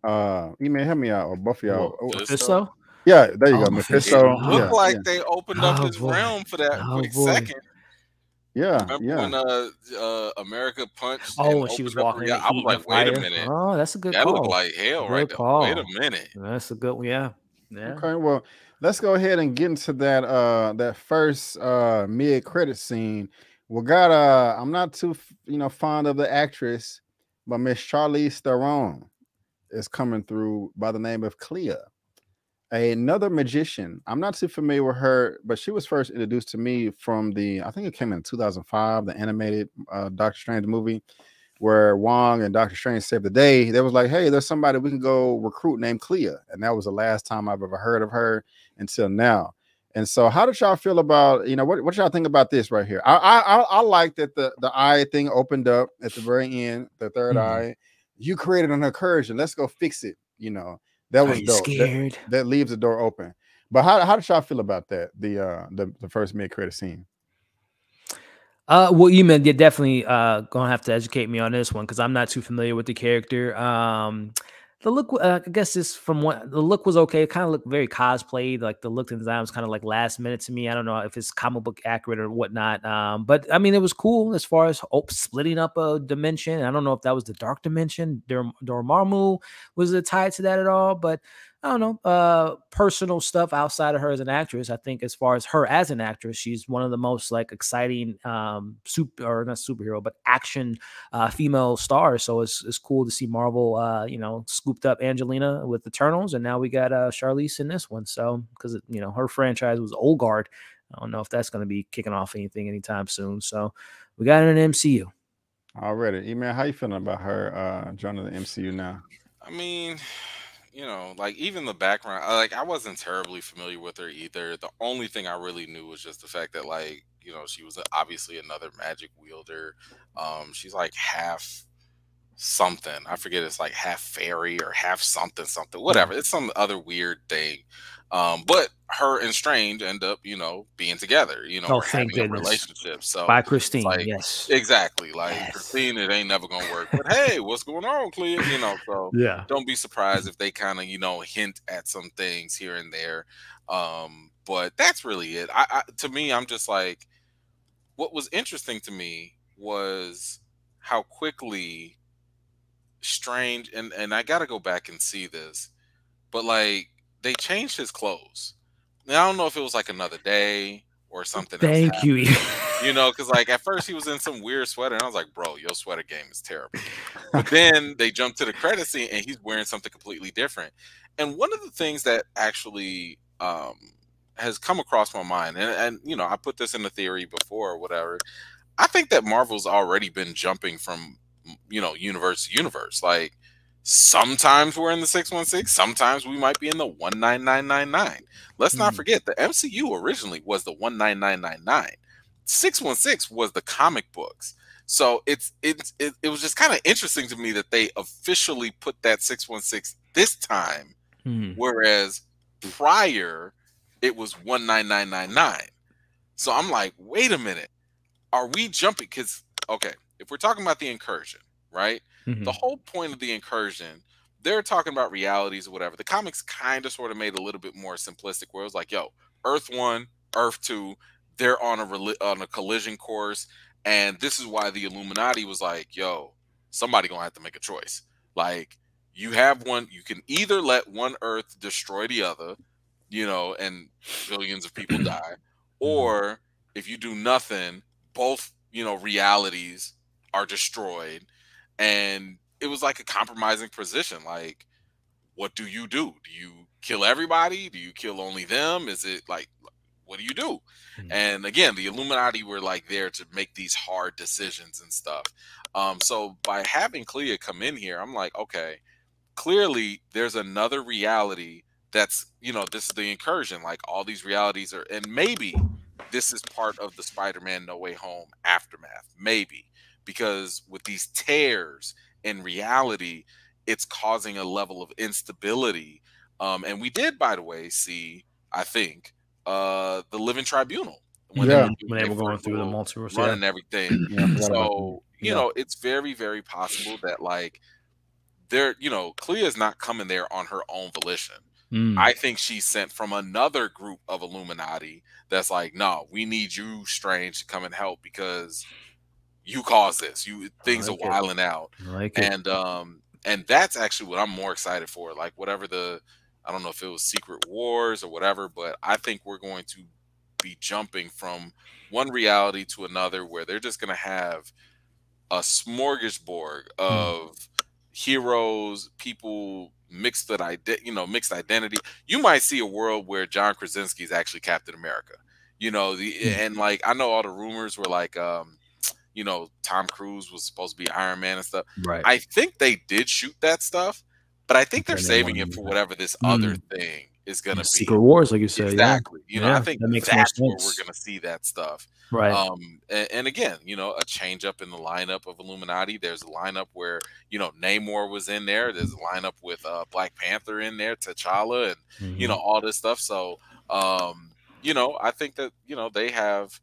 Eman, help me out, or both of y'all. Mephisto? Yeah, there you go. Mephisto. It looked like they opened up his realm for that quick second. Yeah, Remember when America punched? Oh, when she was walking. I was like, wait a minute. Oh, that's a good call. That looked like hell right there. Wait a minute. That's a good one. Yeah. Okay, well, let's go ahead and get into that that first mid-credit scene. We got I'm not too fond of the actress, but Miss Charlize Theron is coming through by the name of Clea. Another magician. I'm not too familiar with her, but she was first introduced to me from I think it came in 2005, the animated Doctor Strange movie, where Wong and Doctor Strange saved the day. They was like, hey, there's somebody we can go recruit named Clea. And that was the last time I've ever heard of her until now. And so how did y'all feel about, what y'all think about this right here? I like that the eye thing opened up at the very end, the third eye. You created an incursion. Let's go fix it, That was dope. Scared? That leaves the door open. But how did y'all feel about that? The first mid-credit scene. Well, Eman, you're definitely gonna have to educate me on this one, because I'm not too familiar with the character. The look, I guess, is from what the look was okay. It kind of looked very cosplayed. Like the look and design was kind of like last minute to me. I don't know if it's comic book accurate or whatnot. But I mean, it was cool as far as splitting up a dimension. I don't know if that was the dark dimension. Dormammu was it tied to that at all? But I don't know, personal stuff outside of her as an actress. I think as far as her as an actress, she's one of the most like exciting not superhero, but action female stars. So it's cool to see Marvel, scooped up Angelina with Eternals, and now we got Charlize in this one. So because her franchise was Old Guard, I don't know if that's going to be kicking off anything anytime soon. So we got an MCU already. Eman, how you feeling about her joining the MCU now? I mean, you know, like even the background, like I wasn't terribly familiar with her either. The only thing I really knew was just the fact that, like, you know, she was obviously another magic wielder. She's like half something. I forget, it's like half fairy or half something, whatever. It's some other weird thing. But her and Strange end up, you know, being together, you know, Oh, or thank having a goodness. relationship. So By it's Christine, like, yes. exactly. Like Yes. Christine, it ain't never gonna work. But hey, what's going on, Clea? You know, so Yeah. don't be surprised if they kind of, you know, hint at some things here and there. But that's really it. To me, I'm just like, what was interesting to me was how quickly Strange, and I gotta go back and see this, but like they changed his clothes. Now I don't know if it was like another day or something else Thank happened, you. you know, because like at first he was in some weird sweater, and I was like, bro, your sweater game is terrible. But then they jumped to the credit scene, and he's wearing something completely different. And one of the things that actually has come across my mind, and you know, I put this in the theory before or whatever. I think that Marvel's already been jumping from, you know, universe to universe. Like sometimes we're in the 616, sometimes we might be in the 19999. Let's not forget the MCU originally was the 19999. 616 was the comic books. So it was just kind of interesting to me that they officially put that 616 this time, whereas prior it was 19999. So I'm like, wait a minute. Are we jumping? Because, okay, if we're talking about the incursion, right? The whole point of the incursion, they're talking about realities or whatever. The comics kind of sort of made it a little bit more simplistic, where it was like, yo, Earth 1, Earth 2, they're on a collision course, and this is why the Illuminati was like, yo, somebody gonna have to make a choice. Like, you have one, you can either let one Earth destroy the other, you know, and billions of people die, or if you do nothing, both, you know, realities are destroyed. And it was like a compromising position. Like, what do? Do you kill everybody? Do you kill only them? Is it like, what do you do? And again, the Illuminati were like there to make these hard decisions and stuff. So by having Clea come in here, I'm like, okay, clearly there's another reality that's, you know, this is the incursion. Like all these realities are, and maybe this is part of the Spider-Man No Way Home aftermath. Maybe. Because with these tears in reality, it's causing a level of instability. And we did, by the way, see, I think, the Living Tribunal when they were going through the multiverse run and everything. So, you know, it's very, very possible that like they're, you know, Clea is not coming there on her own volition. I think she's sent from another group of Illuminati that's like, no, we need you, Strange, to come and help because you caused this. Things are wilding out. And that's actually what I'm more excited for. Like whatever I don't know if it was Secret Wars or whatever, but I think we're going to be jumping from one reality to another where they're just going to have a smorgasbord of heroes, people mixed identity. You might see a world where John Krasinski is actually Captain America. You know, and like I know all the rumors were like you know, Tom Cruise was supposed to be Iron Man and stuff. Right. I think they did shoot that stuff, but I think they're saving it for whatever this other thing is going to be. Secret Wars, like you said. Exactly. Yeah. You know, I think that's where we're going to see that stuff. Right. And again, you know, a change up in the lineup of Illuminati. There's a lineup where, you know, Namor was in there. There's a lineup with Black Panther in there, T'Challa, and, you know, all this stuff. So, you know, I think that, you know, they have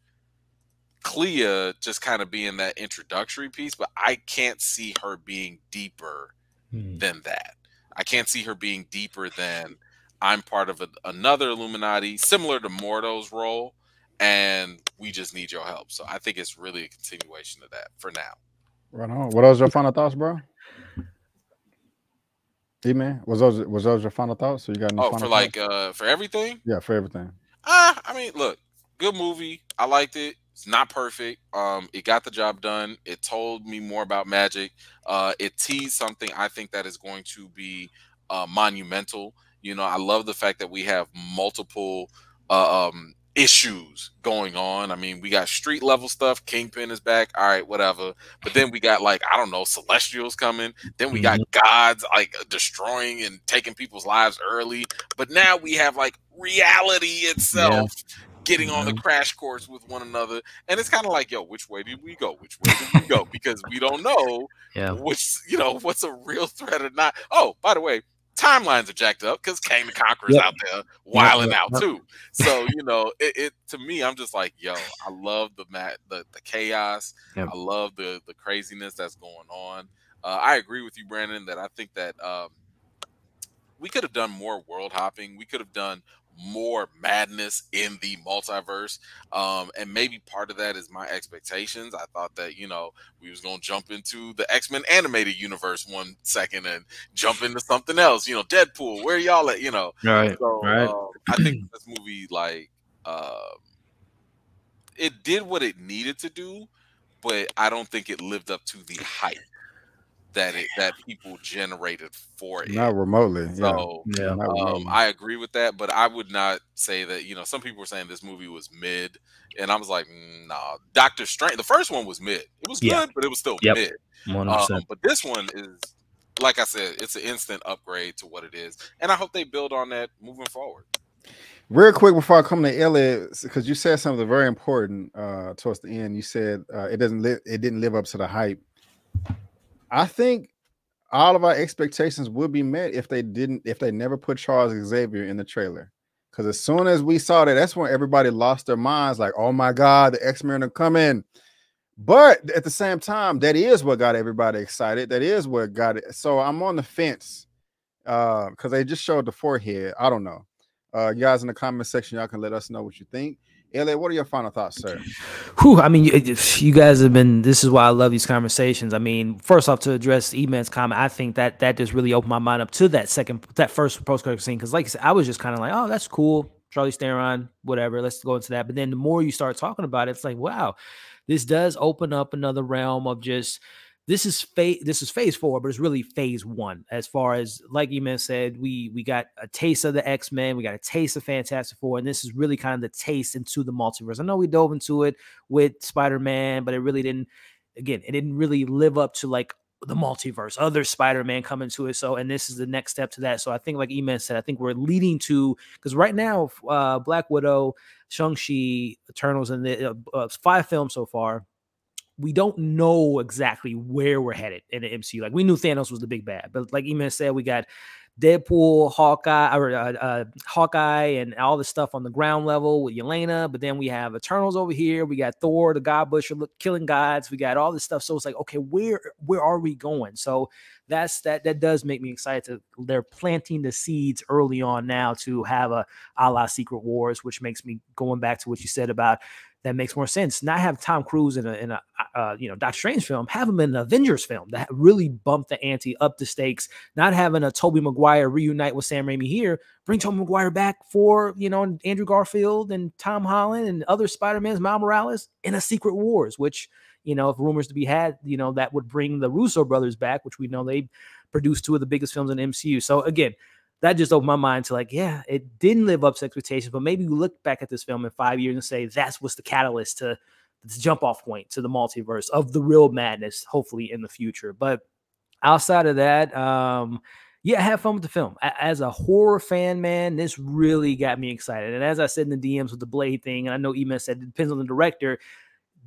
Clea just kind of being that introductory piece, but I can't see her being deeper than that. I can't see her being deeper than I'm part of another Illuminati, similar to Mordo's role, and we just need your help. So I think it's really a continuation of that for now. Right on. What else your final thoughts, bro? Eman, was those your final thoughts? So you got any final for thoughts? like for everything? Yeah, for everything. I mean, look, good movie. I liked it. It's not perfect. It got the job done. It told me more about magic. It teased something I think that is going to be monumental. You know, I love the fact that we have multiple issues going on. I mean, we got street level stuff. Kingpin is back. All right, whatever. But then we got, like, I don't know, Celestials coming. Then we got gods like destroying and taking people's lives early. But now we have like reality itself getting on the crash course with one another. And it's kind of like, yo, which way did we go? Which way did we go? Because we don't know which, you know, what's a real threat or not. Oh, by the way, timelines are jacked up because Kang the Conqueror's out there wilding out too. So, you know, it to me, I'm just like, yo, I love the chaos. I love the craziness that's going on. I agree with you, Brandon, that I think that we could have done more world hopping. We could have done more madness in the multiverse, and maybe part of that is my expectations. I thought that, you know, we was gonna jump into the X-Men animated universe 1 second and jump into something else, you know, Deadpool, where y'all at, you know. So I think this movie, like, it did what it needed to do, but I don't think it lived up to the hype that people generated for it. Not remotely. So I agree with that, but I would not say that, you know, some people were saying this movie was mid, and I was like, nah. Doctor Strange, the first one was mid. It was good, but it was still mid. 100%. But this one is, like I said, it's an instant upgrade to what it is, and I hope they build on that moving forward. Real quick before I come to Elliot, because you said something very important towards the end. You said it didn't live up to the hype. I think all of our expectations would be met if they never put Charles Xavier in the trailer. Because as soon as we saw that, that's when everybody lost their minds, like, oh my God, the X-Men are coming. But at the same time, that is what got everybody excited. That is what got it. So I'm on the fence because they just showed the forehead. I don't know. You guys in the comment section, y'all can let us know what you think. Elliot, what are your final thoughts, sir? Whew, I mean, you guys have been, this is why I love these conversations. I mean, first off, to address Eman's comment, I think that just really opened my mind up to that first post-credit scene. Because like I said, I was just kind of like, oh, that's cool. Charlize Theron, whatever. Let's go into that. But then the more you start talking about it, it's like, wow, this does open up another realm of just, this is phase 4, but it's really phase 1. As far as, like Eman said, we got a taste of the X-Men, we got a taste of Fantastic Four, and this is really kind of the taste into the multiverse. I know we dove into it with Spider-Man, but it really didn't, again, it didn't really live up to like the multiverse, other Spider-Man coming to it. So, and this is the next step to that. So I think, like Eman said, I think we're leading to, because right now, Black Widow, Shang-Chi, Eternals, and the 5 films so far, we don't know exactly where we're headed in the MCU. Like, we knew Thanos was the big bad, but like Eman said, we got Deadpool, Hawkeye, and all the stuff on the ground level with Yelena. But then we have Eternals over here. We got Thor, the God Butcher, killing gods. We got all this stuff. So it's like, okay, where are we going? So that does make me excited. They're planting the seeds early on now to have a la Secret Wars, which makes me, going back to what you said about, that makes more sense. Not have Tom Cruise in a Doctor Strange film, have him in an Avengers film that really bumped the ante, up the stakes. Not having a Tobey Maguire reunite with Sam Raimi here, bring Tobey Maguire back for, you know, Andrew Garfield and Tom Holland and other Spider-Mans, Miles Morales in a Secret Wars, which, you know, if rumors to be had, you know, that would bring the Russo brothers back, which we know they produced 2 of the biggest films in the MCU. So again, that just opened my mind to like, yeah, it didn't live up to expectations, but maybe we look back at this film in 5 years and say that's what's the catalyst to this jump off point to the multiverse of the real madness, hopefully in the future. But outside of that, yeah, have fun with the film. As a horror fan, man, this really got me excited. And as I said in the DMs with the Blade thing, and I know Eman said it depends on the director,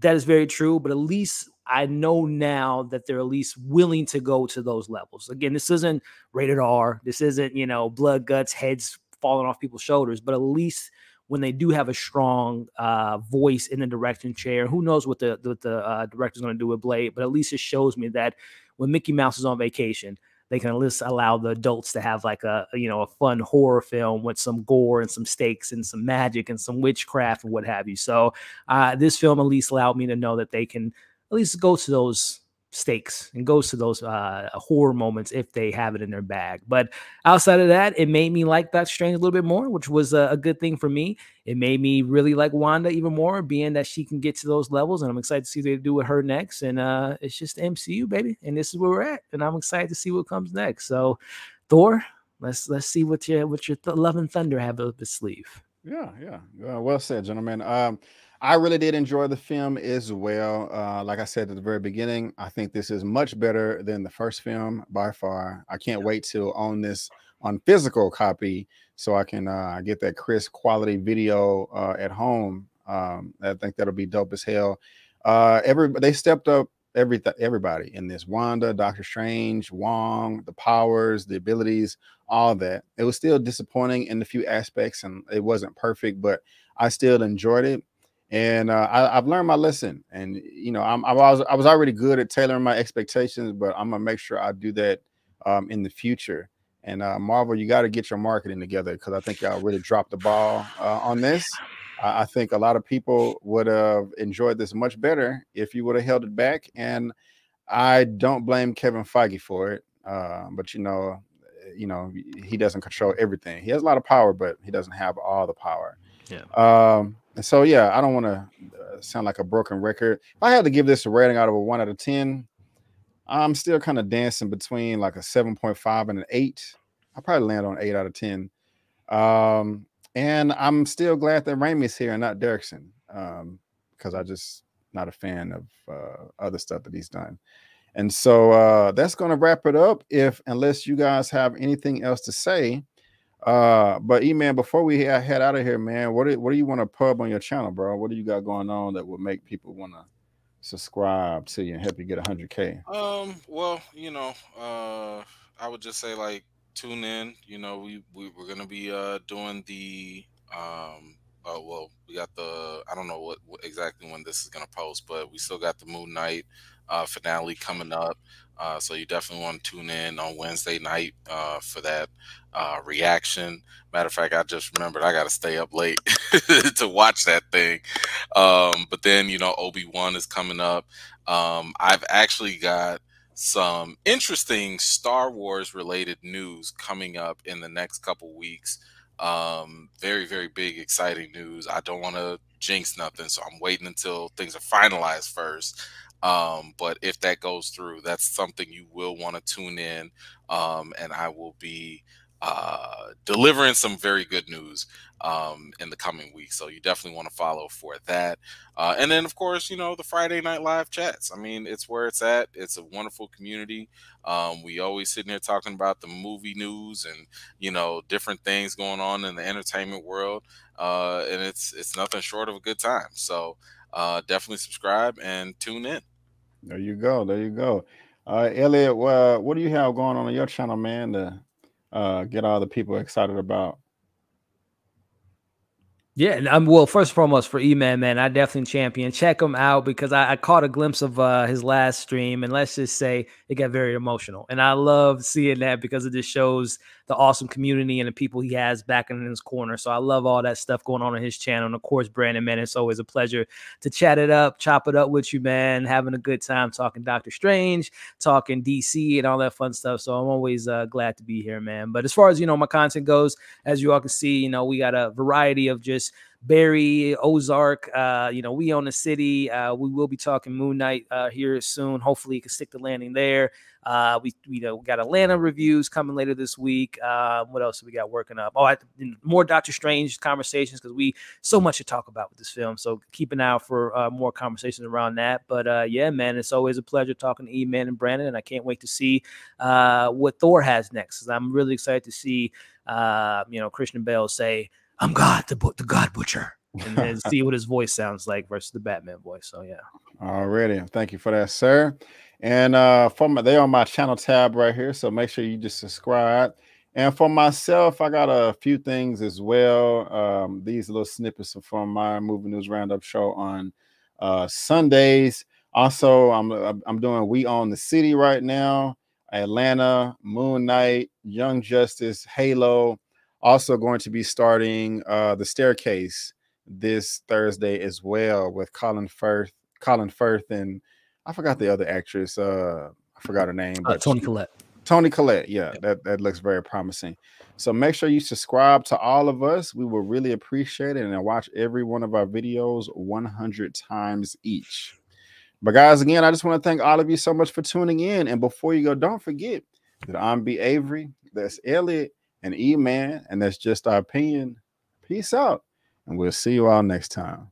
that is very true, but at least I know now that they're at least willing to go to those levels. Again, this isn't rated R. This isn't, you know, blood, guts, heads falling off people's shoulders, but at least when they do have a strong voice in the directing chair, who knows what the director's going to do with Blade, but at least it shows me that when Mickey Mouse is on vacation, they can at least allow the adults to have like a fun horror film with some gore and some stakes and some magic and some witchcraft and what have you. So this film at least allowed me to know that they can at least go to those stakes and goes to those horror moments if they have it in their bag. But outside of that, it made me like Doctor Strange a little bit more, which was a good thing for me. It made me really like Wanda even more, being that she can get to those levels, and I'm excited to see what they do with her next. And it's just the MCU, baby, and this is where we're at, and I'm excited to see what comes next. So Thor, let's see what your Love and Thunder have up his sleeve. Yeah, yeah. Well said, gentlemen. I really did enjoy the film as well. Like I said at the very beginning, I think this is much better than the first film by far. I can't wait to own this on physical copy so I can get that crisp quality video at home. I think that'll be dope as hell. They stepped up everybody in this. Wanda, Doctor Strange, Wong, the powers, the abilities, all that. It was still disappointing in a few aspects, and it wasn't perfect, but I still enjoyed it. And I've learned my lesson. And you know, I was already good at tailoring my expectations, but I'm gonna make sure I do that in the future. And Marvel, you got to get your marketing together because I think y'all really dropped the ball on this. I think a lot of people would have enjoyed this much better if you would have held it back. And I don't blame Kevin Feige for it. But you know, he doesn't control everything. He has a lot of power, but he doesn't have all the power. Yeah. And so, yeah, I don't want to sound like a broken record. If I had to give this a rating out of a 1 out of 10, I'm still kind of dancing between like a 7.5 and an 8. I probably land on 8 out of 10. And I'm still glad that Raimi's here and not Derrickson, because I just not a fan of other stuff that he's done. And so that's going to wrap it up. Unless you guys have anything else to say. But Eman, before we head out of here, man, what do you want to pub on your channel, bro? What do you got going on that would make people want to subscribe to you and help you get 100K? Well, I would just say, like, tune in. We're gonna be doing the well, we got the, I don't know what exactly when this is gonna post, but we still got the Moon Knight finale coming up. So you definitely want to tune in on Wednesday night for that reaction. Matter of fact, I just remembered I got to stay up late to watch that thing. But then, Obi-Wan is coming up. I've actually got some interesting Star Wars related news coming up in the next couple weeks. Very, very big, exciting news. I don't want to jinx nothing, so I'm waiting until things are finalized first. But if that goes through, that's something you will want to tune in. And I will be delivering some very good news in the coming weeks. So you definitely want to follow for that. And then, of course, the Friday Night Live chats. I mean, it's where it's at. It's a wonderful community. We always sitting here talking about the movie news and, different things going on in the entertainment world. And it's nothing short of a good time. So definitely subscribe and tune in. There you go. There you go. Elliot, what do you have going on your channel, man, to get all the people excited about? Yeah, and well, first and foremost for Eman, man, I definitely champion. Check him out because I caught a glimpse of his last stream, and let's just say it got very emotional. And I love seeing that because it just shows the awesome community and the people he has back in his corner. So I love all that stuff going on his channel. And of course, Brandon, man, it's always a pleasure to chat it up, chop it up with you, man, having a good time talking Doctor Strange, talking DC and all that fun stuff. So I'm always glad to be here, man. But as far as, my content goes, as you all can see, we got a variety of just Barry, Ozark, we own the city. We will be talking Moon Knight here soon. Hopefully you can stick the landing there. We got Atlanta reviews coming later this week. What else have we got working up? More Doctor Strange conversations because we so much to talk about with this film. So keep an eye out for more conversations around that. But yeah, man, it's always a pleasure talking to Eman and Brandon, and I can't wait to see what Thor has next. I'm really excited to see Christian Bale say, "I'm God, the God Butcher," and then see what his voice sounds like versus the Batman voice. So yeah. Already, thank you for that, sir. And they're on my channel tab right here, so make sure you just subscribe. And for myself, I got a few things as well. These little snippets are from my movie news roundup show on Sundays. Also, I'm doing We Own the City right now, Atlanta, Moon Knight, Young Justice, Halo. Also going to be starting The Staircase this Thursday as well with Colin Firth, and I forgot the other actress. I forgot her name. But Toni Collette. Toni Collette. Yeah, that looks very promising. So make sure you subscribe to all of us. We will really appreciate it, and watch every one of our videos 100 times each. But guys, again, I just want to thank all of you so much for tuning in. And before you go, don't forget that I'm B. Avery. That's Elliot and Eman, and that's just our opinion. Peace out. and we'll see you all next time.